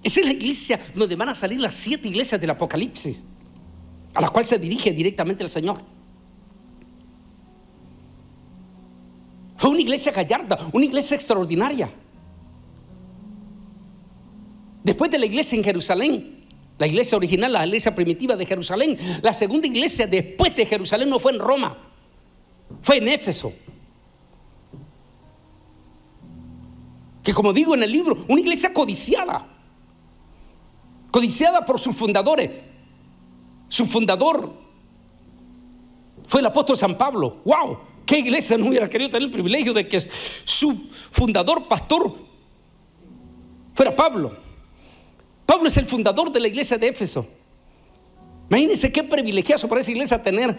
Esa es la iglesia donde van a salir las 7 iglesias del Apocalipsis, a las cuales se dirige directamente el Señor. Fue una iglesia gallarda, una iglesia extraordinaria. Después de la iglesia en Jerusalén, la iglesia original, la iglesia primitiva de Jerusalén, la segunda iglesia después de Jerusalén no fue en Roma, fue en Éfeso. Que, como digo en el libro, una iglesia codiciada por sus fundadores. Su fundador fue el apóstol San Pablo. ¡Wow! ¿Qué iglesia no hubiera querido tener el privilegio de que su fundador, pastor, fuera Pablo? Pablo es el fundador de la iglesia de Éfeso. Imagínense qué privilegioso para esa iglesia tener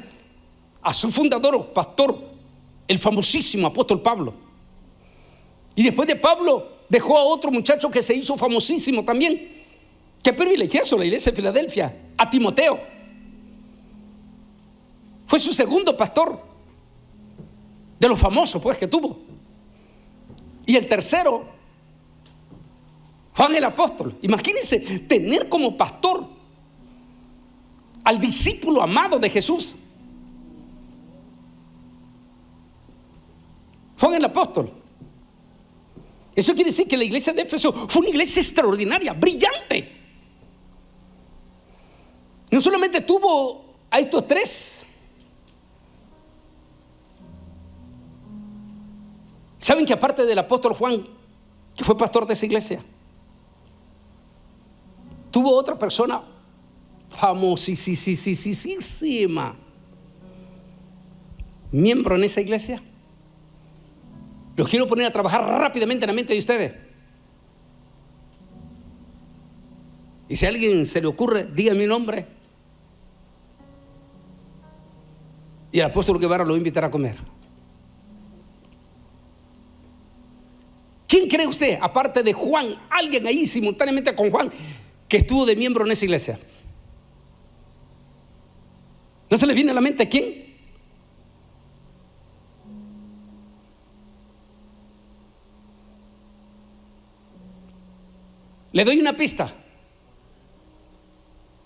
a su fundador o pastor, el famosísimo apóstol Pablo. Y después de Pablo dejó a otro muchacho que se hizo famosísimo también. Qué privilegioso la iglesia de Filadelfia, a Timoteo. Fue su segundo pastor, de los famosos pues que tuvo. Y el tercero, Juan el apóstol. Imagínense tener como pastor al discípulo amado de Jesús, Juan el apóstol. Eso quiere decir que la iglesia de Éfeso fue una iglesia extraordinaria, brillante. No solamente tuvo a estos 3. ¿Saben que aparte del apóstol Juan, que fue pastor de esa iglesia, tuvo otra persona famosísima, miembro en esa iglesia? Los quiero poner a trabajar rápidamente en la mente de ustedes. Y si a alguien se le ocurre, diga mi nombre. Y el apóstol Guevara lo va a invitar a comer. ¿Quién cree usted, aparte de Juan, alguien ahí simultáneamente con Juan, que estuvo de miembro en esa iglesia? ¿No se les viene a la mente quién? Le doy una pista.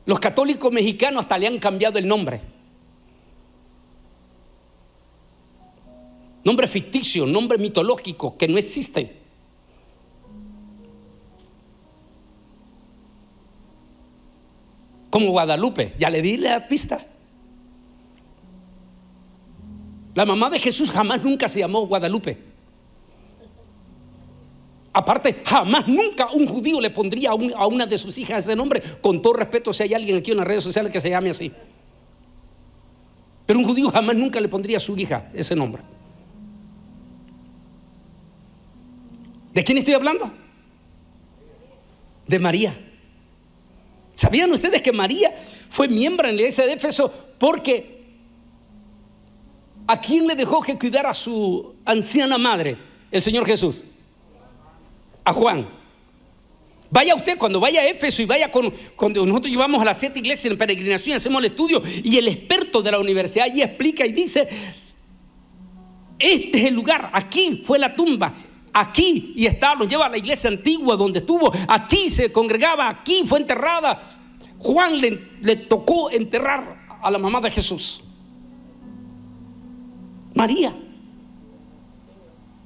Los católicos mexicanos hasta le han cambiado el nombre. Nombre ficticio, nombre mitológico que no existe. Como Guadalupe, ya le di la pista. La mamá de Jesús jamás nunca se llamó Guadalupe. Aparte, jamás nunca un judío le pondría a una de sus hijas ese nombre. Con todo respeto, si hay alguien aquí en las redes sociales que se llame así. Pero un judío jamás nunca le pondría a su hija ese nombre. ¿De quién estoy hablando? De María. ¿Sabían ustedes que María fue miembro en la iglesia de Éfeso porque ¿a quién le dejó que cuidara a su anciana madre? El Señor Jesús. A Juan. Vaya usted, cuando vaya a Éfeso y vaya cuando nosotros llevamos a las 7 iglesias en peregrinación, hacemos el estudio y el experto de la universidad allí explica y dice: este es el lugar, aquí fue la tumba, aquí y está, lo lleva a la iglesia antigua donde estuvo, aquí se congregaba, aquí fue enterrada. Juan le tocó enterrar a la mamá de Jesús, María,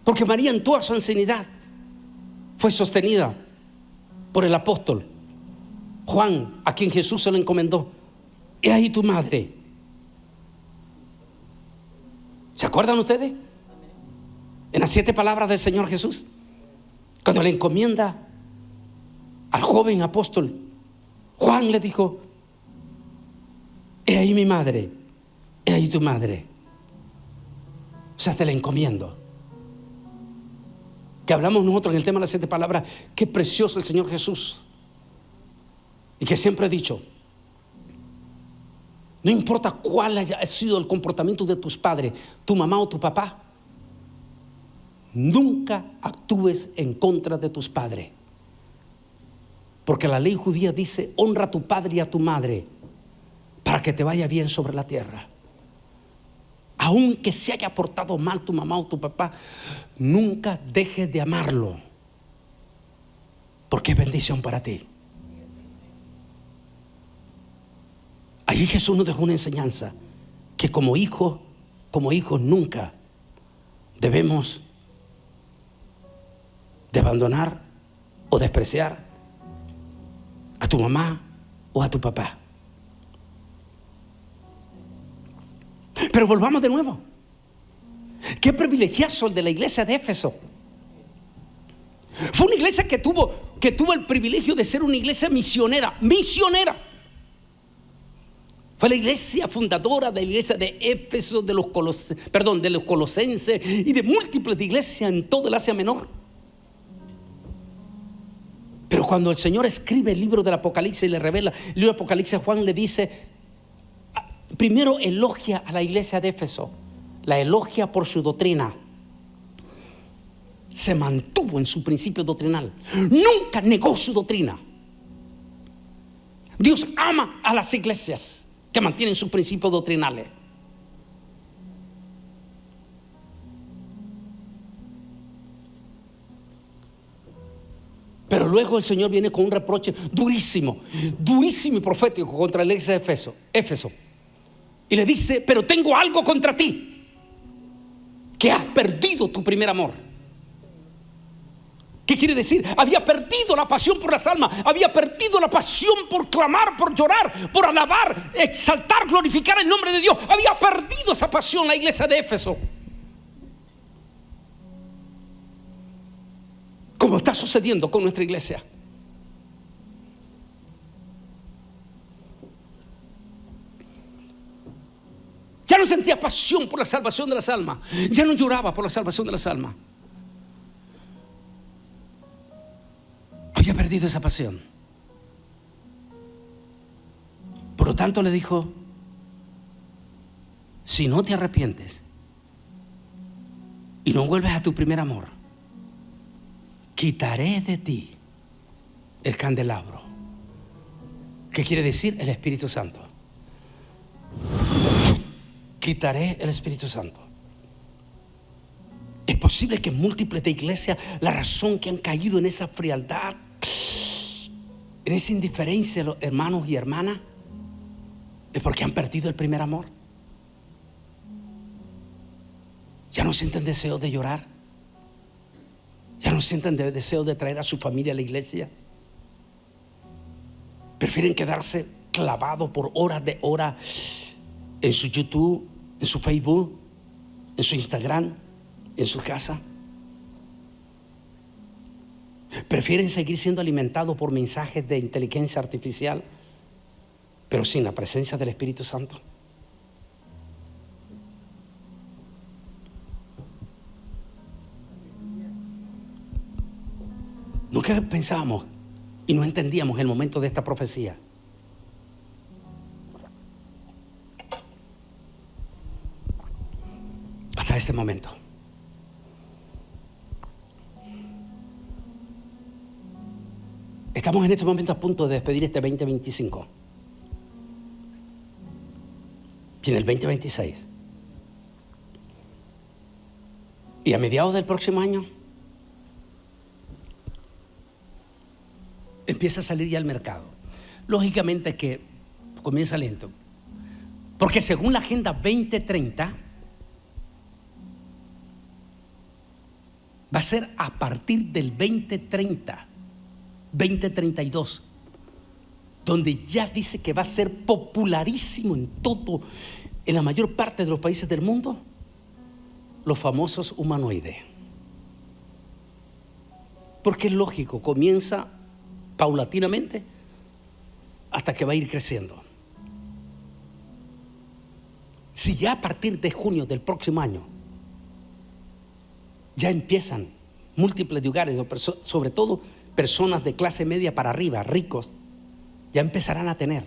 porque María en toda su ancianidad fue sostenida por el apóstol Juan, a quien Jesús se lo encomendó. He ahí tu madre. ¿Se acuerdan ustedes? En las 7 palabras del Señor Jesús, cuando le encomienda al joven apóstol, Juan le dijo: he ahí mi madre, he ahí tu madre. O sea, te la encomiendo. Que hablamos nosotros en el tema de las 7 palabras, qué precioso el Señor Jesús. Y que siempre he dicho, no importa cuál haya sido el comportamiento de tus padres, tu mamá o tu papá, nunca actúes en contra de tus padres. Porque la ley judía dice: honra a tu padre y a tu madre para que te vaya bien sobre la tierra. Aunque se haya portado mal tu mamá o tu papá, nunca dejes de amarlo, porque es bendición para ti. Allí Jesús nos dejó una enseñanza, que como hijos nunca debemos de abandonar o despreciar a tu mamá o a tu papá. Pero volvamos de nuevo. Qué privilegioso el de la iglesia de Éfeso. Fue una iglesia que tuvo el privilegio de ser una iglesia misionera. Fue la iglesia fundadora de la iglesia de Éfeso, de los colosenses y de múltiples iglesias en todo el Asia Menor. Pero cuando el Señor escribe el libro del Apocalipsis y le revela el libro del Apocalipsis, Juan le dice, primero elogia a la iglesia de Éfeso, la elogia por su doctrina. Se mantuvo en su principio doctrinal, nunca negó su doctrina. Dios ama a las iglesias que mantienen sus principios doctrinales. Pero luego el Señor viene con un reproche durísimo y profético contra la iglesia de Éfeso. Y le dice: pero tengo algo contra ti, que has perdido tu primer amor. ¿Qué quiere decir? Había perdido la pasión por las almas, había perdido la pasión por clamar, por llorar, por alabar, exaltar, glorificar el nombre de Dios. Había perdido esa pasión la iglesia de Éfeso. Como está sucediendo con nuestra iglesia. Ya no sentía pasión por la salvación de las almas, ya no lloraba por la salvación de las almas. Había perdido esa pasión. Por lo tanto le dijo: si no te arrepientes y no vuelves a tu primer amor, quitaré de ti el candelabro. ¿Qué quiere decir? El Espíritu Santo. Quitaré el Espíritu Santo. Es posible que en múltiples de iglesias la razón que han caído en esa frialdad, en esa indiferencia, los hermanos y hermanas, es porque han perdido el primer amor. Ya no sienten deseo de llorar, ya no sienten deseo de traer a su familia a la iglesia. Prefieren quedarse clavados por horas de horas en su YouTube, en su Facebook, en su Instagram, en su casa. Prefieren seguir siendo alimentados por mensajes de inteligencia artificial, pero sin la presencia del Espíritu Santo. Nunca pensábamos y no entendíamos el momento de esta profecía. Hasta este momento. Estamos en este momento a punto de despedir este 2025. Viene el 2026. Y a mediados del próximo año empieza a salir ya al mercado. Lógicamente que comienza lento, porque según la Agenda 2030 va a ser a partir del 2030, 2032, donde ya dice que va a ser popularísimo en la mayor parte de los países del mundo, los famosos humanoides. Porque es lógico, comienza paulatinamente hasta que va a ir creciendo. Si ya a partir de junio del próximo año ya empiezan múltiples de hogares, sobre todo personas de clase media para arriba, ricos, ya empezarán a tener.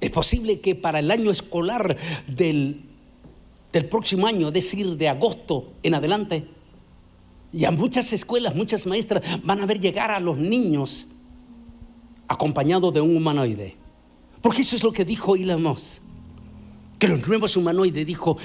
Es posible que para el año escolar del próximo año, es decir, de agosto en adelante, ya muchas escuelas, muchas maestras van a ver llegar a los niños acompañados de un humanoide. Porque eso es lo que dijo Elon Musk, que los nuevos humanoides, dijo,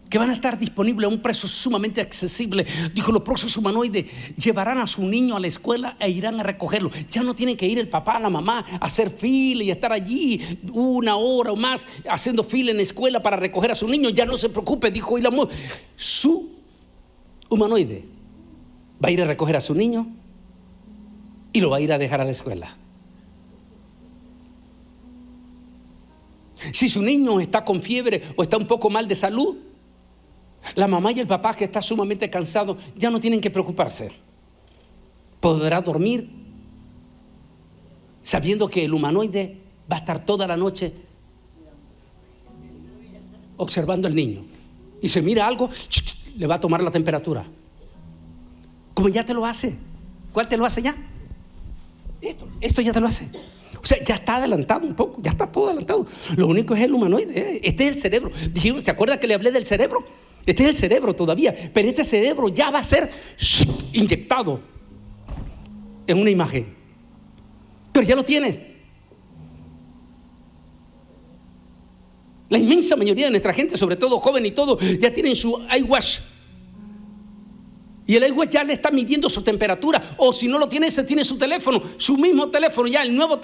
que van a estar disponibles a un precio sumamente accesible. Dijo, los próximos humanoides llevarán a su niño a la escuela e irán a recogerlo. Ya no tienen que ir el papá, la mamá a hacer fila y estar allí 1 hora o más haciendo fila en la escuela para recoger a su niño. Ya no se preocupe, dijo Elon Musk. Su humanoide va a ir a recoger a su niño y lo va a ir a dejar a la escuela. Si su niño está con fiebre o está un poco mal de salud, la mamá y el papá, que está sumamente cansado, ya no tienen que preocuparse. Podrá dormir sabiendo que el humanoide va a estar toda la noche observando al niño. Y si mira algo, le va a tomar la temperatura. Como ya te lo hace. ¿Cuál te lo hace ya? Esto ya te lo hace. O sea, ya está adelantado un poco, ya está todo adelantado. Lo único es el humanoide. Este es el cerebro. ¿Se acuerda que le hablé del cerebro? Este es el cerebro todavía, pero este cerebro ya va a ser inyectado en una imagen. Pero ya lo tienes. La inmensa mayoría de nuestra gente, sobre todo joven y todo, ya tienen su iWatch. Y el iWatch ya le está midiendo su temperatura. O si no lo tiene, se tiene su teléfono, su mismo teléfono, ya el nuevo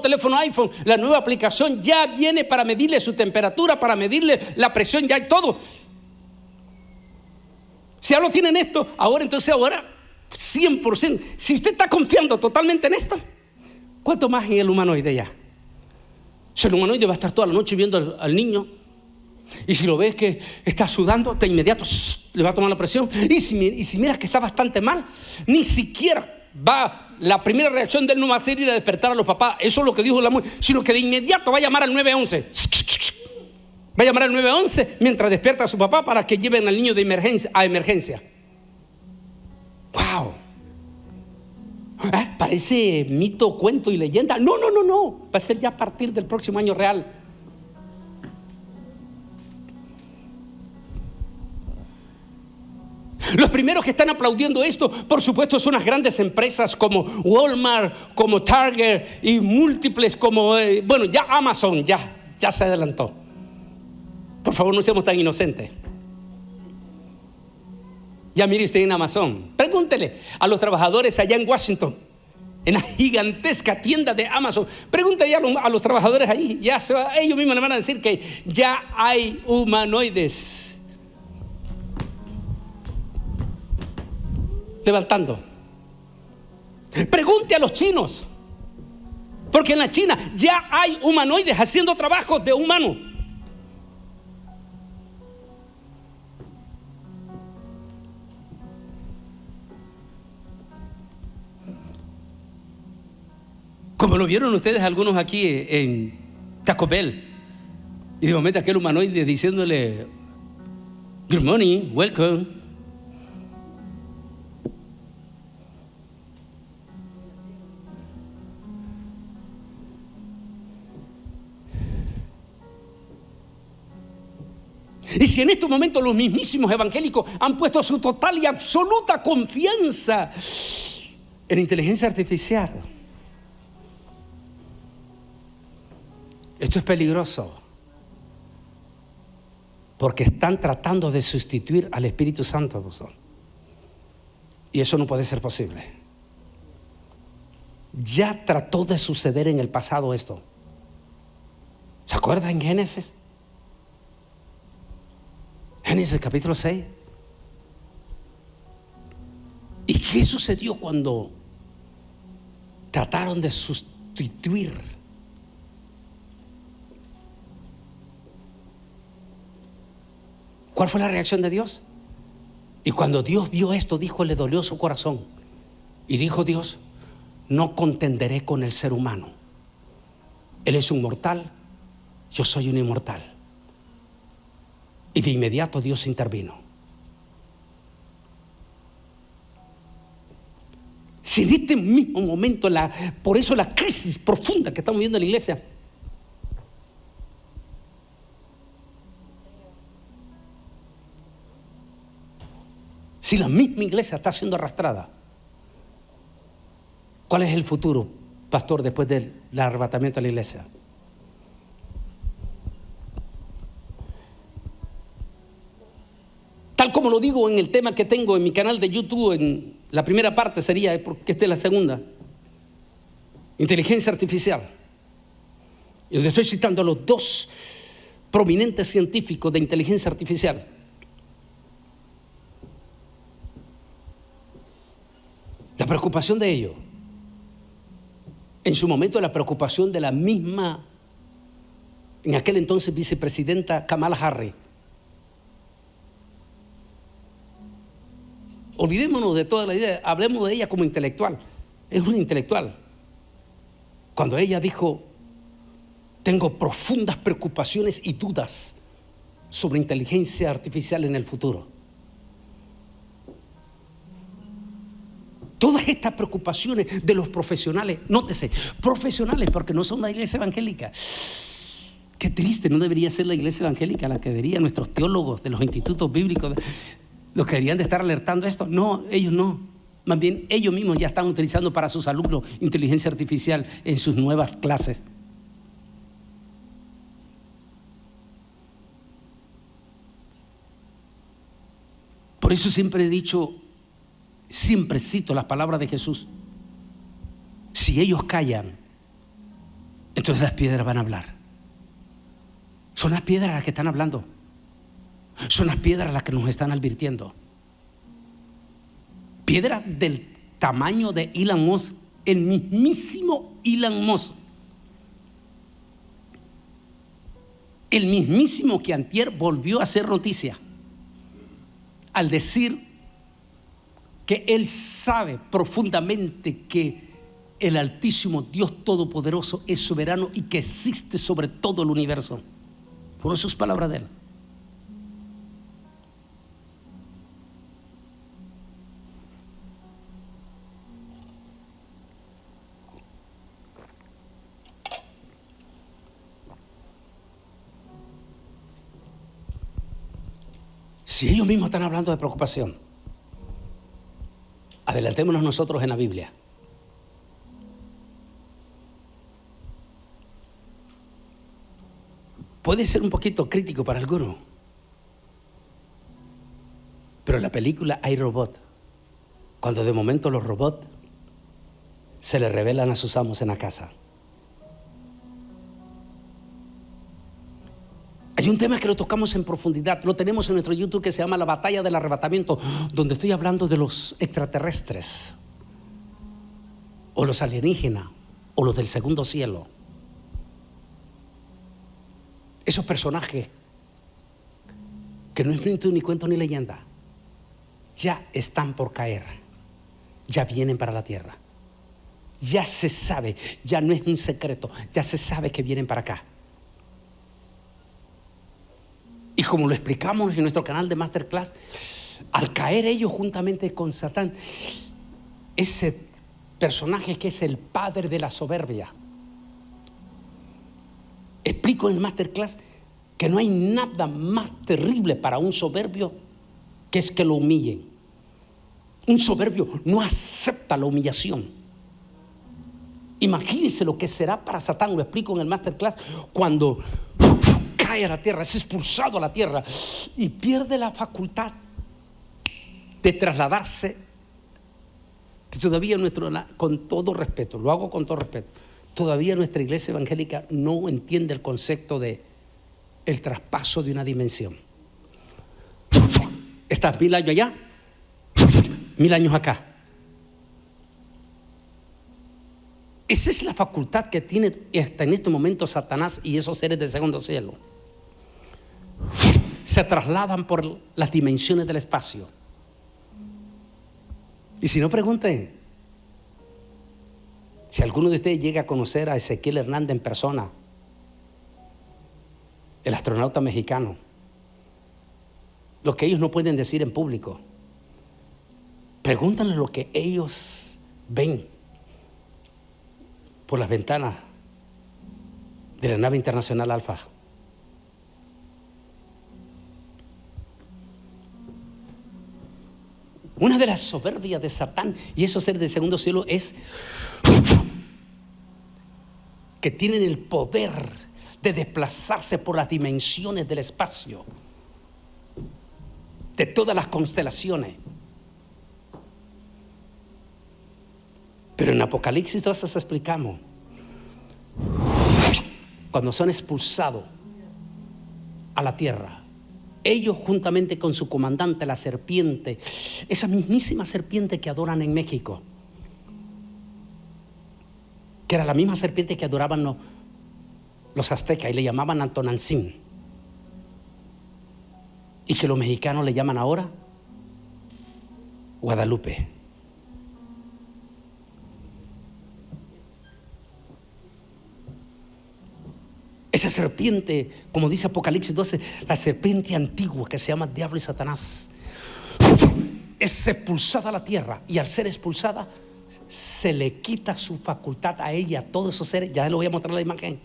teléfono iPhone, la nueva aplicación ya viene para medirle su temperatura, para medirle la presión, ya hay todo. Si ya lo tienen esto, ahora 100%. Si usted está confiando totalmente en esto, ¿cuánto más en el humanoide ya? Si el humanoide va a estar toda la noche viendo al niño, y si lo ves que está sudando, de inmediato le va a tomar la presión. Y si miras que está bastante mal, ni siquiera la primera reacción de él no va a ser ir a despertar a los papás. Eso es lo que dijo la mujer, sino que de inmediato va a llamar al 911. Va a llamar al 911 mientras despierta a su papá para que lleven al niño a emergencia. ¡Wow! Parece mito, cuento y leyenda. No. Va a ser ya a partir del próximo año real. Los primeros que están aplaudiendo esto, por supuesto, son las grandes empresas como Walmart, como Target y múltiples como, ya Amazon ya se adelantó. Por favor, no seamos tan inocentes. Ya mire usted en Amazon, pregúntele a los trabajadores allá en Washington, en la gigantesca tienda de Amazon. Pregúntele a los trabajadores ahí, ellos mismos le van a decir que ya hay humanoides levantando. Pregunte a los chinos, porque en la China ya hay humanoides haciendo trabajos de humanos. Como lo vieron ustedes algunos aquí en Taco Bell, y de momento aquel humanoide diciéndole good morning, welcome. Y si en estos momentos los mismísimos evangélicos han puesto su total y absoluta confianza en inteligencia artificial, esto es peligroso, porque están tratando de sustituir al Espíritu Santo, y eso no puede ser posible. Ya trató de suceder en el pasado esto. ¿Se acuerdan en Génesis? Génesis capítulo 6. ¿Y qué sucedió cuando trataron de sustituir ¿Cuál fue la reacción de Dios? Y cuando Dios vio esto, dijo, le dolió su corazón. Y dijo Dios, no contenderé con el ser humano. Él es un mortal, yo soy un inmortal. Y de inmediato Dios intervino. Si en este mismo momento, por eso la crisis profunda que estamos viendo en la iglesia, si la misma iglesia está siendo arrastrada, ¿cuál es el futuro, pastor, después del arrebatamiento de la iglesia? Tal como lo digo en el tema que tengo en mi canal de YouTube, en la primera parte sería, porque esta es la segunda, inteligencia artificial. Y donde estoy citando a los dos prominentes científicos de inteligencia artificial. La preocupación de ellos, en su momento la preocupación de la misma, en aquel entonces vicepresidenta Kamala Harris. Olvidémonos de toda la idea, hablemos de ella como intelectual. Es una intelectual. Cuando ella dijo, tengo profundas preocupaciones y dudas sobre inteligencia artificial en el futuro. Todas estas preocupaciones de los profesionales, nótese, profesionales, porque no son la iglesia evangélica. Qué triste, no debería ser la iglesia evangélica la que debería, nuestros teólogos de los institutos bíblicos, los que deberían de estar alertando esto. No, ellos no. Más bien, ellos mismos ya están utilizando para sus alumnos inteligencia artificial en sus nuevas clases. Por eso siempre he dicho, siempre cito las palabras de Jesús. Si ellos callan, entonces las piedras van a hablar. Son las piedras las que están hablando. Son las piedras las que nos están advirtiendo. Piedras del tamaño de Elon Musk, el mismísimo Elon Musk. El mismísimo que antier volvió a hacer noticia al decir que él sabe profundamente que el Altísimo Dios Todopoderoso es soberano y que existe sobre todo el universo. Fueron sus palabras de él. Si ellos mismos están hablando de preocupación, adelantémonos nosotros en la Biblia. Puede ser un poquito crítico para algunos, pero en la película hay robots. Cuando de momento los robots se le revelan a sus amos en la casa. Hay un tema que lo tocamos en profundidad, lo tenemos en nuestro YouTube, que se llama La Batalla del Arrebatamiento, donde estoy hablando de los extraterrestres, o los alienígenas, o los del segundo cielo. Esos personajes que no es mito ni cuento ni leyenda, ya están por caer, ya vienen para la tierra. Ya se sabe, ya no es un secreto, ya se sabe que vienen para acá. Y como lo explicamos en nuestro canal de Masterclass, al caer ellos juntamente con Satán, ese personaje que es el padre de la soberbia, explico en el Masterclass que no hay nada más terrible para un soberbio que es que lo humillen. Un soberbio no acepta la humillación. Imagínense lo que será para Satán, lo explico en el Masterclass, cuando cae a la tierra, es expulsado a la tierra y pierde la facultad de trasladarse. Todavía con todo respeto, lo hago con todo respeto, todavía nuestra iglesia evangélica no entiende el concepto de el traspaso de una dimensión. Estás 1000 años allá, 1000 años acá. Esa es la facultad que tiene hasta en este momento Satanás y esos seres del segundo cielo. se trasladan por las dimensiones del espacio. Y si no, pregunten, si alguno de ustedes llega a conocer a Ezequiel Hernández en persona, el astronauta mexicano, lo que ellos no pueden decir en público, pregúntenle lo que ellos ven por las ventanas de la nave internacional Alfa. Una de las soberbias de Satán y esos seres del segundo cielo es que tienen el poder de desplazarse por las dimensiones del espacio, de todas las constelaciones. Pero en Apocalipsis 12 explicamos, cuando son expulsados a la tierra, ellos juntamente con su comandante, la serpiente, esa mismísima serpiente que adoran en México, que era la misma serpiente que adoraban los aztecas y le llamaban Antonancín, y que los mexicanos le llaman ahora Guadalupe. Esa serpiente, como dice Apocalipsis 12, la serpiente antigua que se llama Diablo y Satanás, es expulsada a la tierra, y al ser expulsada se le quita su facultad a ella, a todos esos seres. Ya les voy a mostrar la imagen.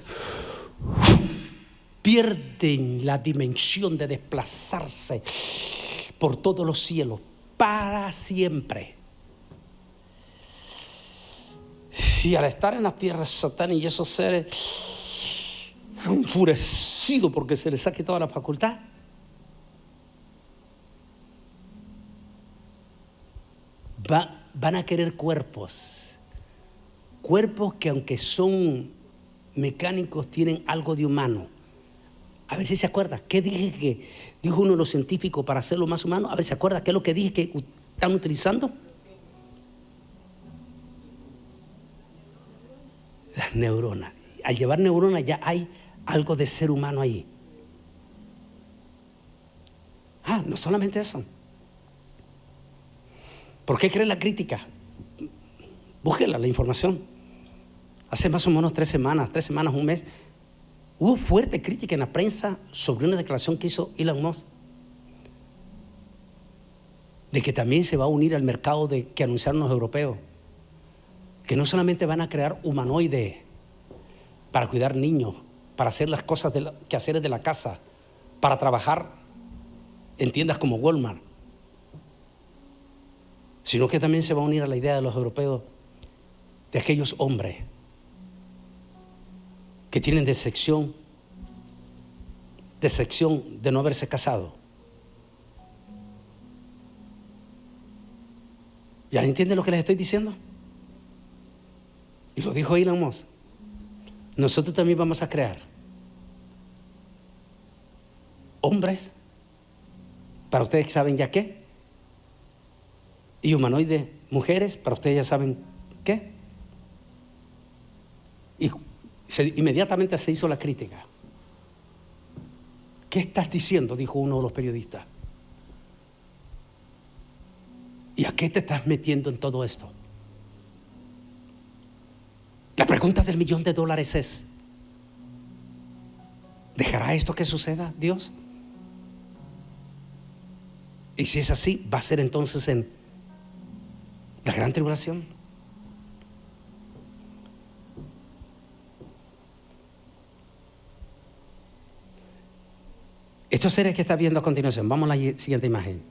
Pierden la dimensión de desplazarse por todos los cielos para siempre. Y al estar en la tierra, Satán y esos seres enfurecidos porque se les ha quitado la facultad, van a querer cuerpos que, aunque son mecánicos, tienen algo de humano. A ver si se acuerda. ¿Qué dije que dijo uno de los científicos para hacerlo más humano? A ver si se acuerda qué es lo que dije que están utilizando. Las neuronas. Al llevar neuronas ya hay algo de ser humano ahí. No solamente eso. ¿Por qué cree la crítica? Búsquela la información. Hace más o menos 3 semanas, un mes, hubo fuerte crítica en la prensa sobre una declaración que hizo Elon Musk, de que también se va a unir al mercado que anunciaron los europeos, que no solamente van a crear humanoides para cuidar niños, para hacer las cosas quehaceres de la casa, para trabajar en tiendas como Walmart, sino que también se va a unir a la idea de los europeos, de aquellos hombres que tienen decepción de no haberse casado. ¿Ya entienden lo que les estoy diciendo? Y lo dijo Elon Musk. Nosotros también vamos a crear hombres, para ustedes saben ya qué, y humanoides, mujeres, para ustedes ya saben qué. Y inmediatamente se hizo la crítica. ¿Qué estás diciendo?, dijo uno de los periodistas. ¿Y a qué te estás metiendo en todo esto? La pregunta del $1.000.000 es: ¿dejará esto que suceda Dios? Y si es así, ¿va a ser entonces en la gran tribulación? Estos seres que está viendo a continuación, vamos a la siguiente imagen.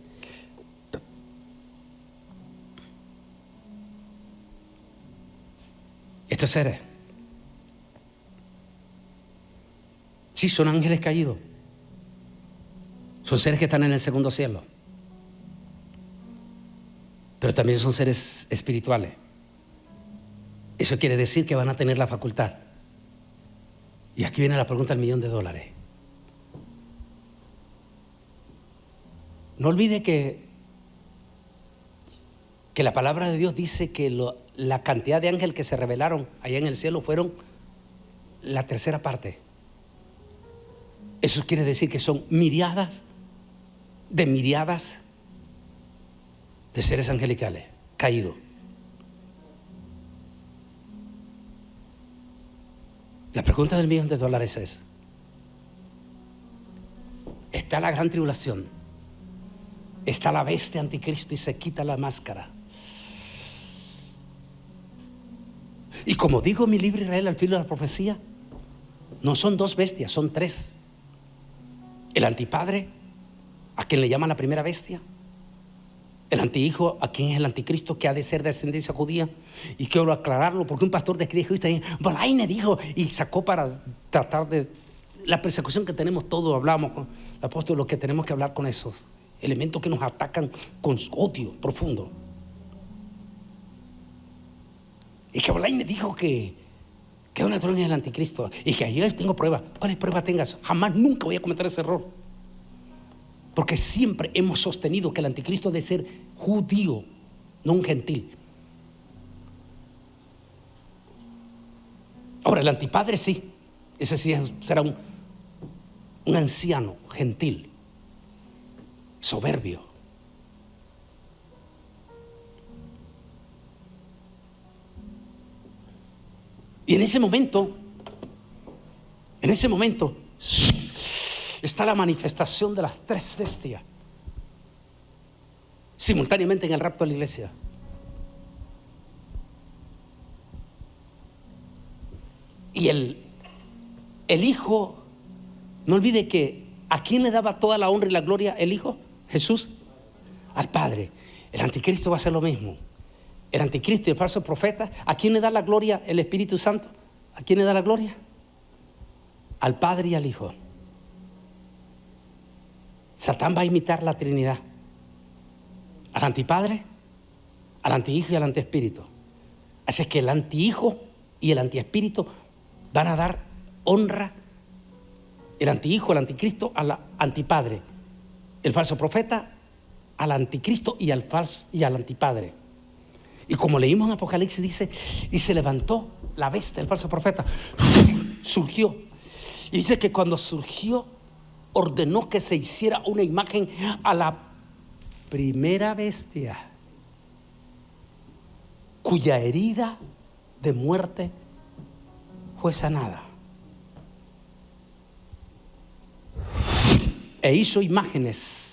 Estos seres, sí, son ángeles caídos, son seres que están en el segundo cielo, pero también son seres espirituales. Eso quiere decir que van a tener la facultad. Y aquí viene la pregunta del $1.000.000. No olvide que la palabra de Dios dice que la cantidad de ángeles que se revelaron allá en el cielo fueron la tercera parte. Eso quiere decir que son miriadas de miriadas de seres angelicales caídos. La pregunta del $1.000.000 es: está la gran tribulación, está la bestia anticristo y se quita la máscara. Y como digo en mi libro Israel al filo de la profecía, no son 2 bestias, son 3. El antipadre, a quien le llaman la primera bestia. El antihijo, a quien es el anticristo, que ha de ser de ascendencia judía. Y quiero aclararlo porque un pastor de aquí dijo, Bolaine dijo, y sacó para tratar de la persecución que tenemos todos. Hablamos con el apóstol, lo que tenemos que hablar con esos elementos que nos atacan con odio profundo. Y que Bolaine dijo que una tronia es el anticristo y que ayer tengo pruebas. ¿Cuáles pruebas tengas? Jamás, nunca voy a cometer ese error, porque siempre hemos sostenido que el anticristo debe ser judío, no un gentil. Ahora, el antipadre sí, ese sí será un anciano gentil, soberbio. Y en ese momento está la manifestación de las 3 bestias simultáneamente en el rapto de la iglesia. Y el Hijo, no olvide que ¿a quién le daba toda la honra y la gloria el Hijo? Jesús, al Padre. El anticristo va a hacer lo mismo. El anticristo y el falso profeta, ¿a quién le da la gloria el Espíritu Santo? ¿A quién le da la gloria? Al Padre y al Hijo. Satán va a imitar la Trinidad: al antipadre, al antihijo y al antiespíritu. Así es que el antihijo y el antiespíritu van a dar honra, el antihijo, el anticristo, al antipadre, el falso profeta al anticristo y al antipadre. Y como leímos en Apocalipsis, dice, y se levantó la bestia, el falso profeta, surgió. Y dice que cuando surgió, ordenó que se hiciera una imagen a la primera bestia, cuya herida de muerte fue sanada. E hizo imágenes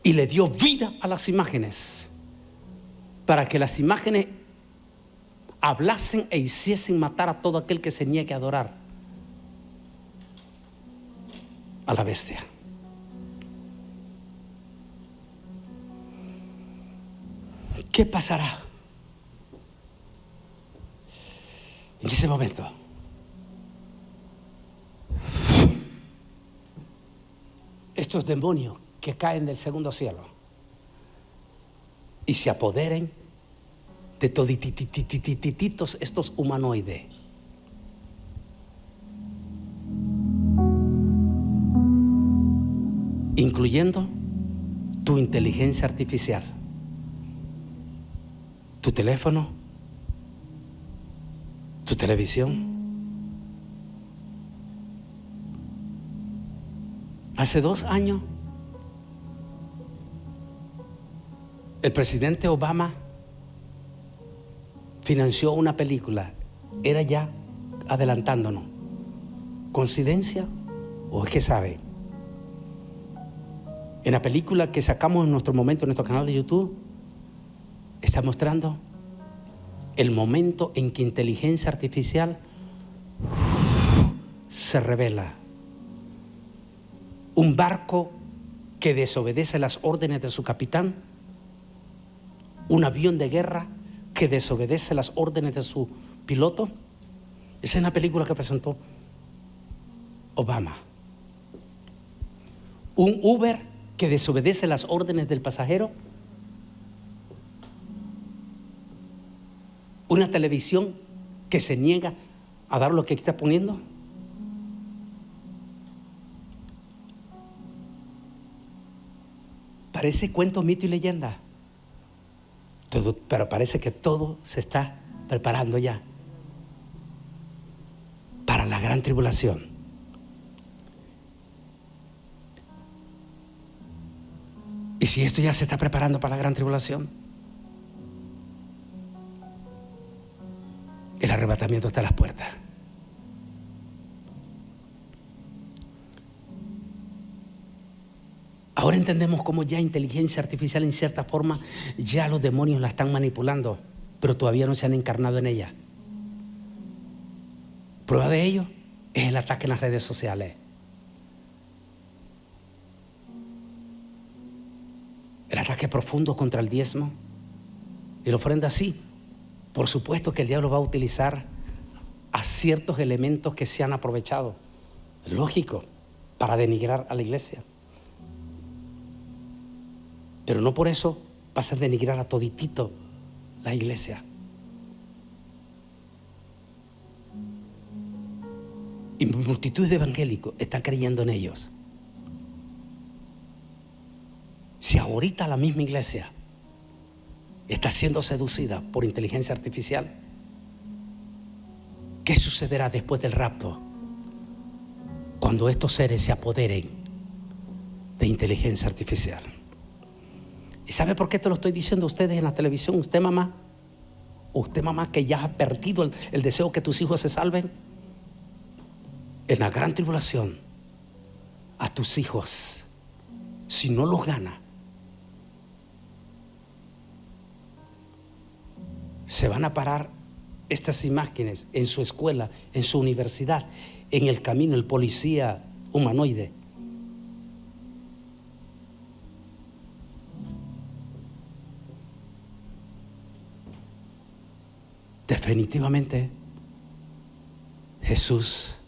y le dio vida a las imágenes, para que las imágenes hablasen e hiciesen matar a todo aquel que se niegue a adorar a la bestia. ¿Qué pasará en ese momento? Estos demonios que caen del segundo cielo y se apoderen de todititititos estos humanoides. Incluyendo tu inteligencia artificial, tu teléfono, tu televisión. Hace 2 años, el presidente Obama financió una película. Era ya adelantándonos. ¿Coincidencia o es que sabe? En la película que sacamos en nuestro momento en nuestro canal de YouTube, está mostrando el momento en que inteligencia artificial se revela. Un barco que desobedece las órdenes de su capitán, un avión de guerra que desobedece las órdenes de su piloto. Esa es una película que presentó Obama. Un Uber que desobedece las órdenes del pasajero. Una televisión que se niega a dar lo que está poniendo. Parece cuento, mito y leyenda. Pero parece que todo se está preparando ya para la gran tribulación. si esto ya se está preparando para la gran tribulación, el arrebatamiento está a las puertas. Ahora entendemos cómo ya inteligencia artificial en cierta forma ya los demonios la están manipulando, pero todavía no se han encarnado en ella. Prueba de ello es el ataque en las redes sociales. El ataque profundo contra el diezmo y la ofrenda, sí. Por supuesto que el diablo va a utilizar a ciertos elementos que se han aprovechado, lógico, para denigrar a la iglesia. Pero no por eso vas a denigrar a toditito la iglesia. Y multitud de evangélicos están creyendo en ellos. Si ahorita la misma iglesia está siendo seducida por inteligencia artificial, ¿qué sucederá después del rapto? Cuando estos seres se apoderen de inteligencia artificial. ¿Y sabe por qué te lo estoy diciendo a ustedes en la televisión? Usted mamá que ya ha perdido el deseo que tus hijos se salven. En la gran tribulación, a tus hijos, si no los gana, se van a parar estas imágenes en su escuela, en su universidad, en el camino, el policía humanoide. Definitivamente, Jesús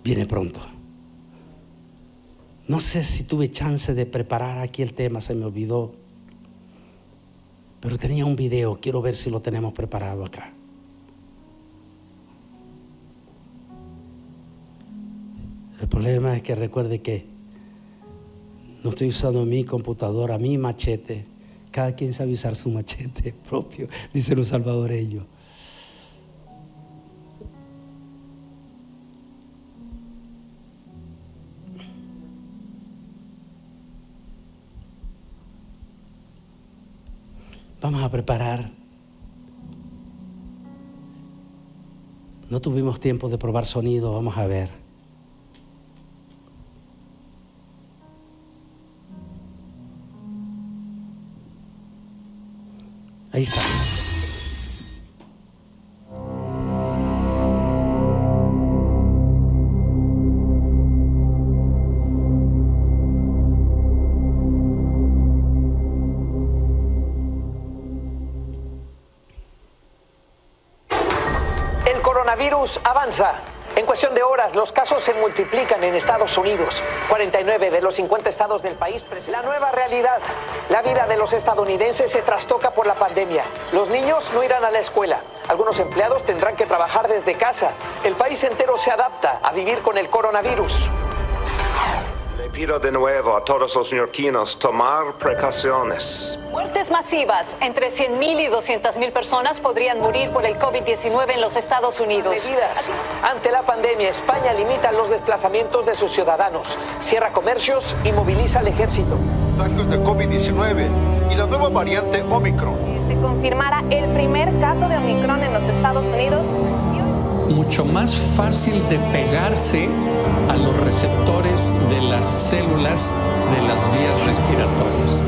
viene pronto. No sé si tuve chance de preparar aquí el tema, se me olvidó. Pero tenía un video, quiero ver si lo tenemos preparado acá. El problema es que recuerde que no estoy usando mi computadora, mi machete. Cada quien sabe usar su machete propio, dicen los salvadoreños. Vamos a preparar. No tuvimos tiempo de probar sonido, vamos a ver. Ahí está. El coronavirus avanza. En cuestión de horas, los casos se multiplican en Estados Unidos. 49 de los 50 estados del país. La nueva realidad. La vida de los estadounidenses se trastoca por la pandemia. Los niños no irán a la escuela. Algunos empleados tendrán que trabajar desde casa. El país entero se adapta a vivir con el coronavirus. Le pido de nuevo a todos los neoyorquinos tomar precauciones. Muertes masivas. Entre 100,000 y 200,000 personas podrían morir por el COVID-19 en los Estados Unidos. Medidas. Ante la pandemia, España limita los desplazamientos de sus ciudadanos, cierra comercios y moviliza al ejército. Contagios de COVID-19 y la nueva variante Omicron. Se confirmara el primer caso de Omicron en los Estados Unidos. Mucho más fácil de pegarse a los receptores de las células de las vías respiratorias.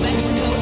Mexico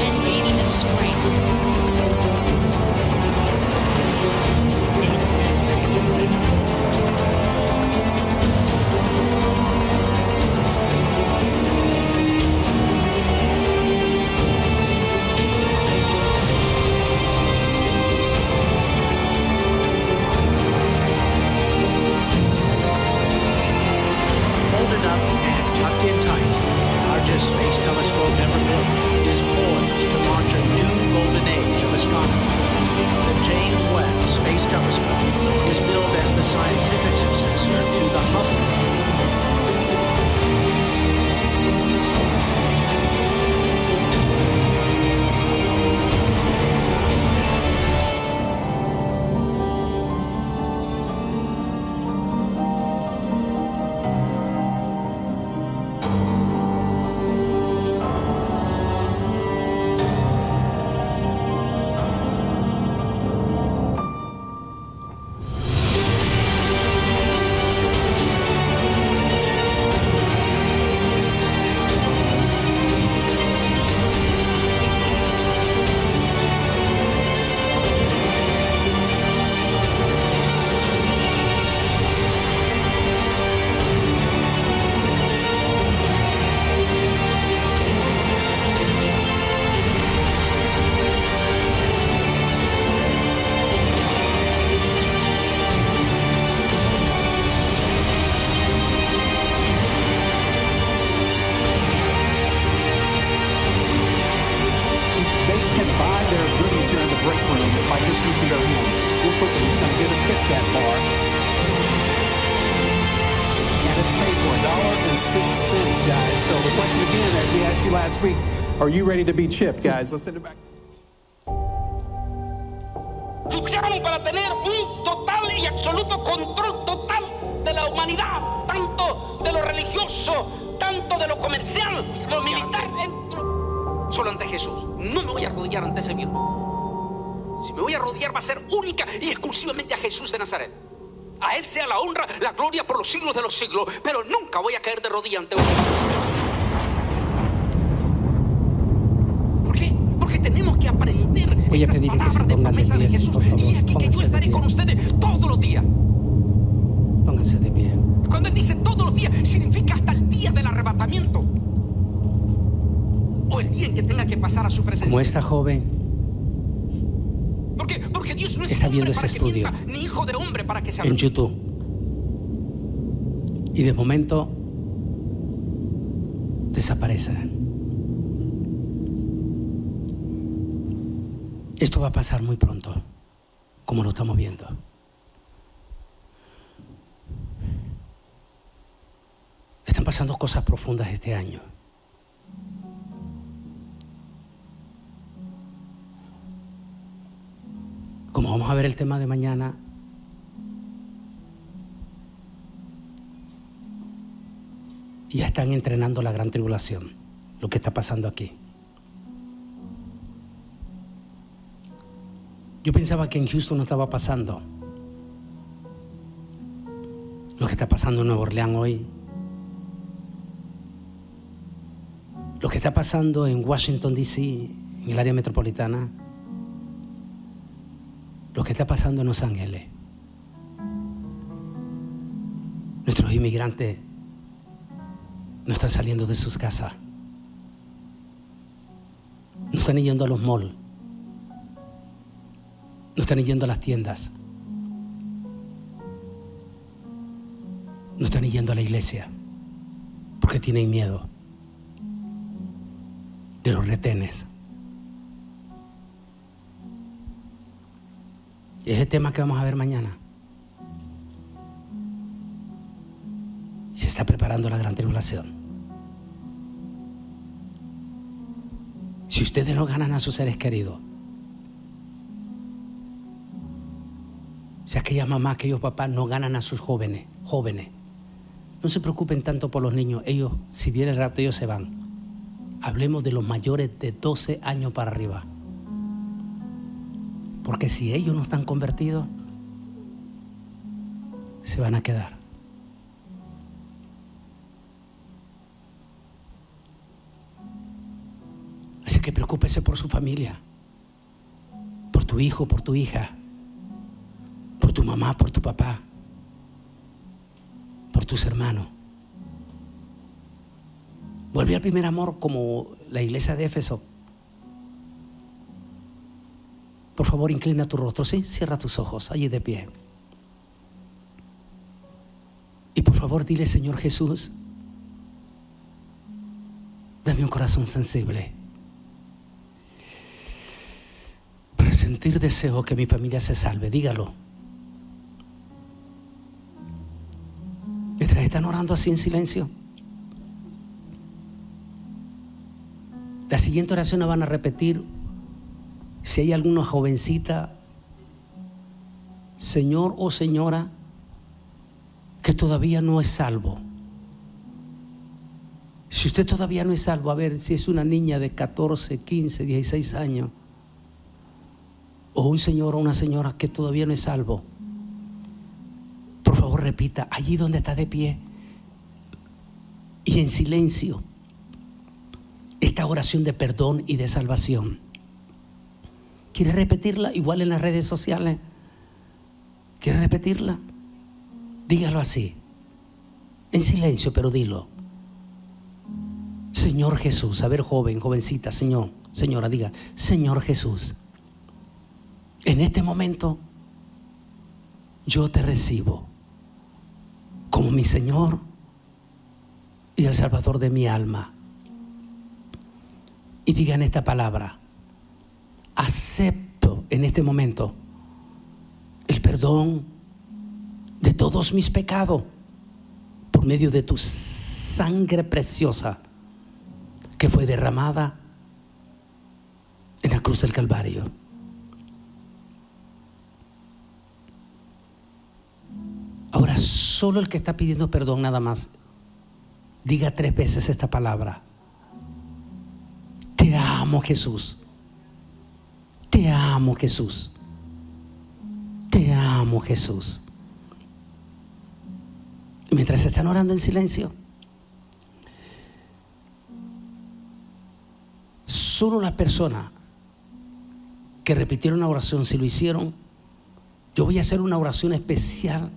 Cat bar. And it's paid for $1.06, guys. So the question again, as we asked you last week, are you ready to be chipped, guys? Let's send it back to luchamos para tener un total y absoluto control total de la humanidad, tanto de lo religioso, tanto de lo comercial, lo militar. Solo ante Jesús. No me voy a arrodillar ante ese virus. Si me voy a arrodillar va a ser única y exclusivamente a Jesús de Nazaret. A Él sea la honra, la gloria por los siglos de los siglos, pero nunca voy a caer de rodillas ante otro. ¿Por qué? Porque tenemos que aprender. Voy a pedir que se pongan de pie, por favor. Y aquí que yo estaré con ustedes todos los días. Pónganse de pie. Cuando Él dice todos los días, significa hasta el día del arrebatamiento. O el día en que tenga que pasar a su presencia. Como esta joven porque Dios no es está hombre viendo ese para que estudio mienta, ni hijo de hombre para que se en YouTube. Y de momento desaparece. Esto va a pasar muy pronto, como lo estamos viendo. Están pasando cosas profundas este año. Como vamos a ver el tema de mañana, ya están entrenando la gran tribulación, lo que está pasando aquí. Yo pensaba que en Houston no estaba pasando lo que está pasando en Nueva Orleans hoy, lo que está pasando en Washington, D.C., en el área metropolitana, lo que está pasando en Los Ángeles. Nuestros inmigrantes no están saliendo de sus casas, no están yendo a los malls, no están yendo a las tiendas, no están yendo a la iglesia porque tienen miedo de los retenes. Es el tema que vamos a ver mañana. Se está preparando la gran tribulación. Si ustedes no ganan a sus seres queridos, si aquellas mamás, aquellos papás no ganan a sus jóvenes, no se preocupen tanto por los niños. Ellos, si viene el rato, ellos se van. Hablemos de los mayores de 12 años para arriba. Porque si ellos no están convertidos, se van a quedar. Así que preocúpese por su familia, por tu hijo, por tu hija, por tu mamá, por tu papá, por tus hermanos. Vuelve al primer amor como la iglesia de Éfeso. Por favor, inclina tu rostro, ¿sí? Cierra tus ojos, allí de pie. Y por favor, dile: Señor Jesús, dame un corazón sensible para sentir deseo que mi familia se salve. Dígalo. Mientras están orando así en silencio, la siguiente oración la van a repetir. Si hay alguna jovencita, señor o señora, que todavía no es salvo. Si usted todavía no es salvo, a ver si es una niña de 14, 15, 16 años, o un señor o una señora que todavía no es salvo, por favor repita allí donde está de pie y en silencio esta oración de perdón y de salvación. ¿Quiere repetirla? Igual en las redes sociales. ¿Quiere repetirla? Dígalo así, en silencio, pero dilo. Señor Jesús. A ver, joven, jovencita, señor, señora, diga: Señor Jesús, en este momento yo te recibo como mi Señor y el Salvador de mi alma. Y digan esta palabra: acepto en este momento el perdón de todos mis pecados por medio de tu sangre preciosa que fue derramada en la cruz del Calvario. Ahora solo el que está pidiendo perdón nada más diga 3 veces esta palabra: te amo, Jesús. Te amo, Jesús. Te amo, Jesús. Y mientras están orando en silencio, solo las personas que repitieron la oración, si lo hicieron, yo voy a hacer una oración especial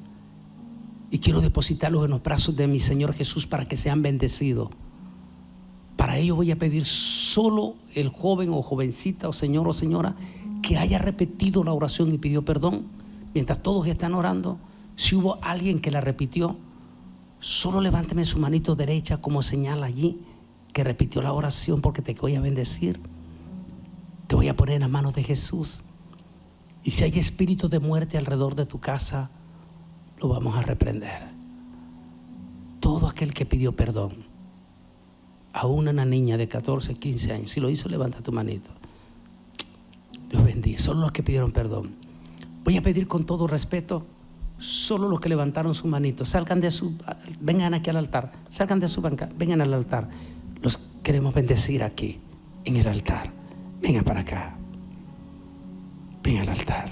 y quiero depositarlos en los brazos de mi Señor Jesús para que sean bendecidos. Para ello voy a pedir solo el joven o jovencita o señor o señora que haya repetido la oración y pidió perdón. Mientras todos están orando, si hubo alguien que la repitió, solo levánteme su manito derecha como señal allí que repitió la oración, porque te voy a bendecir. Te voy a poner en las manos de Jesús. Y si hay espíritu de muerte alrededor de tu casa, lo vamos a reprender. Todo aquel que pidió perdón, aún una niña de 14, 15 años, si lo hizo, levanta tu manito. Dios bendiga. Solo los que pidieron perdón. Voy a pedir con todo respeto, solo los que levantaron su manito, vengan aquí al altar, salgan de su banca, vengan al altar. Los queremos bendecir aquí, en el altar. Vengan para acá. Vengan al altar.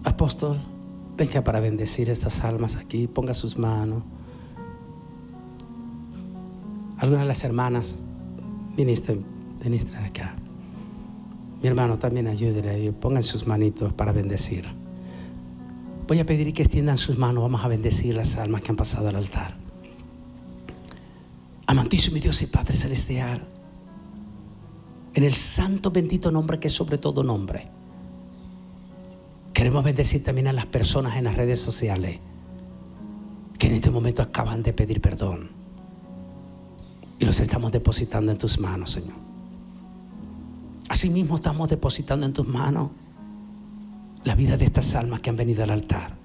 Apóstol, venga para bendecir estas almas aquí. Ponga sus manos. Algunas de las hermanas ministren acá. Mi hermano también ayúdele. Pongan sus manitos para bendecir. Voy a pedir que extiendan sus manos. Vamos a bendecir las almas que han pasado al altar. Amantísimo Dios y Padre Celestial, en el santo bendito nombre que es sobre todo nombre, queremos bendecir también a las personas en las redes sociales que en este momento acaban de pedir perdón y los estamos depositando en tus manos, Señor. Asimismo estamos depositando en tus manos la vida de estas almas que han venido al altar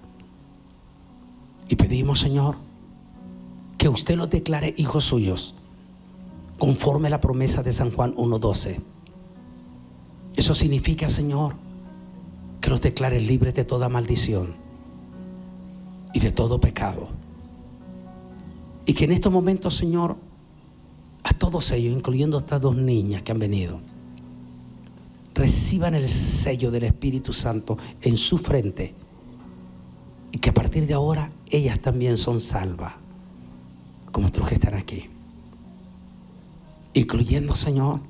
y pedimos, Señor, que usted los declare hijos suyos conforme a la promesa de San Juan 1:12. Eso significa, Señor, que los declare libres de toda maldición y de todo pecado. Y que en estos momentos, Señor, a todos ellos, incluyendo estas 2 niñas que han venido, reciban el sello del Espíritu Santo en su frente y que a partir de ahora ellas también son salvas, como otros que están aquí, incluyendo, Señor,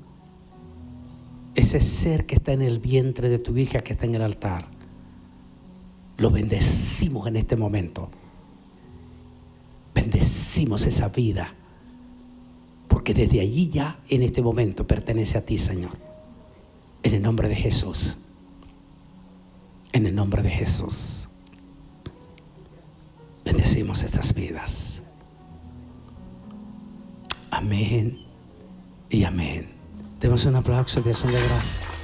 ese ser que está en el vientre de tu hija que está en el altar. Lo bendecimos en este momento. Bendecimos esa vida, porque desde allí ya en este momento pertenece a ti, Señor. En el nombre de Jesús. En el nombre de Jesús. Bendecimos estas vidas. Amén y amén. Demos un aplauso de acción de gracias.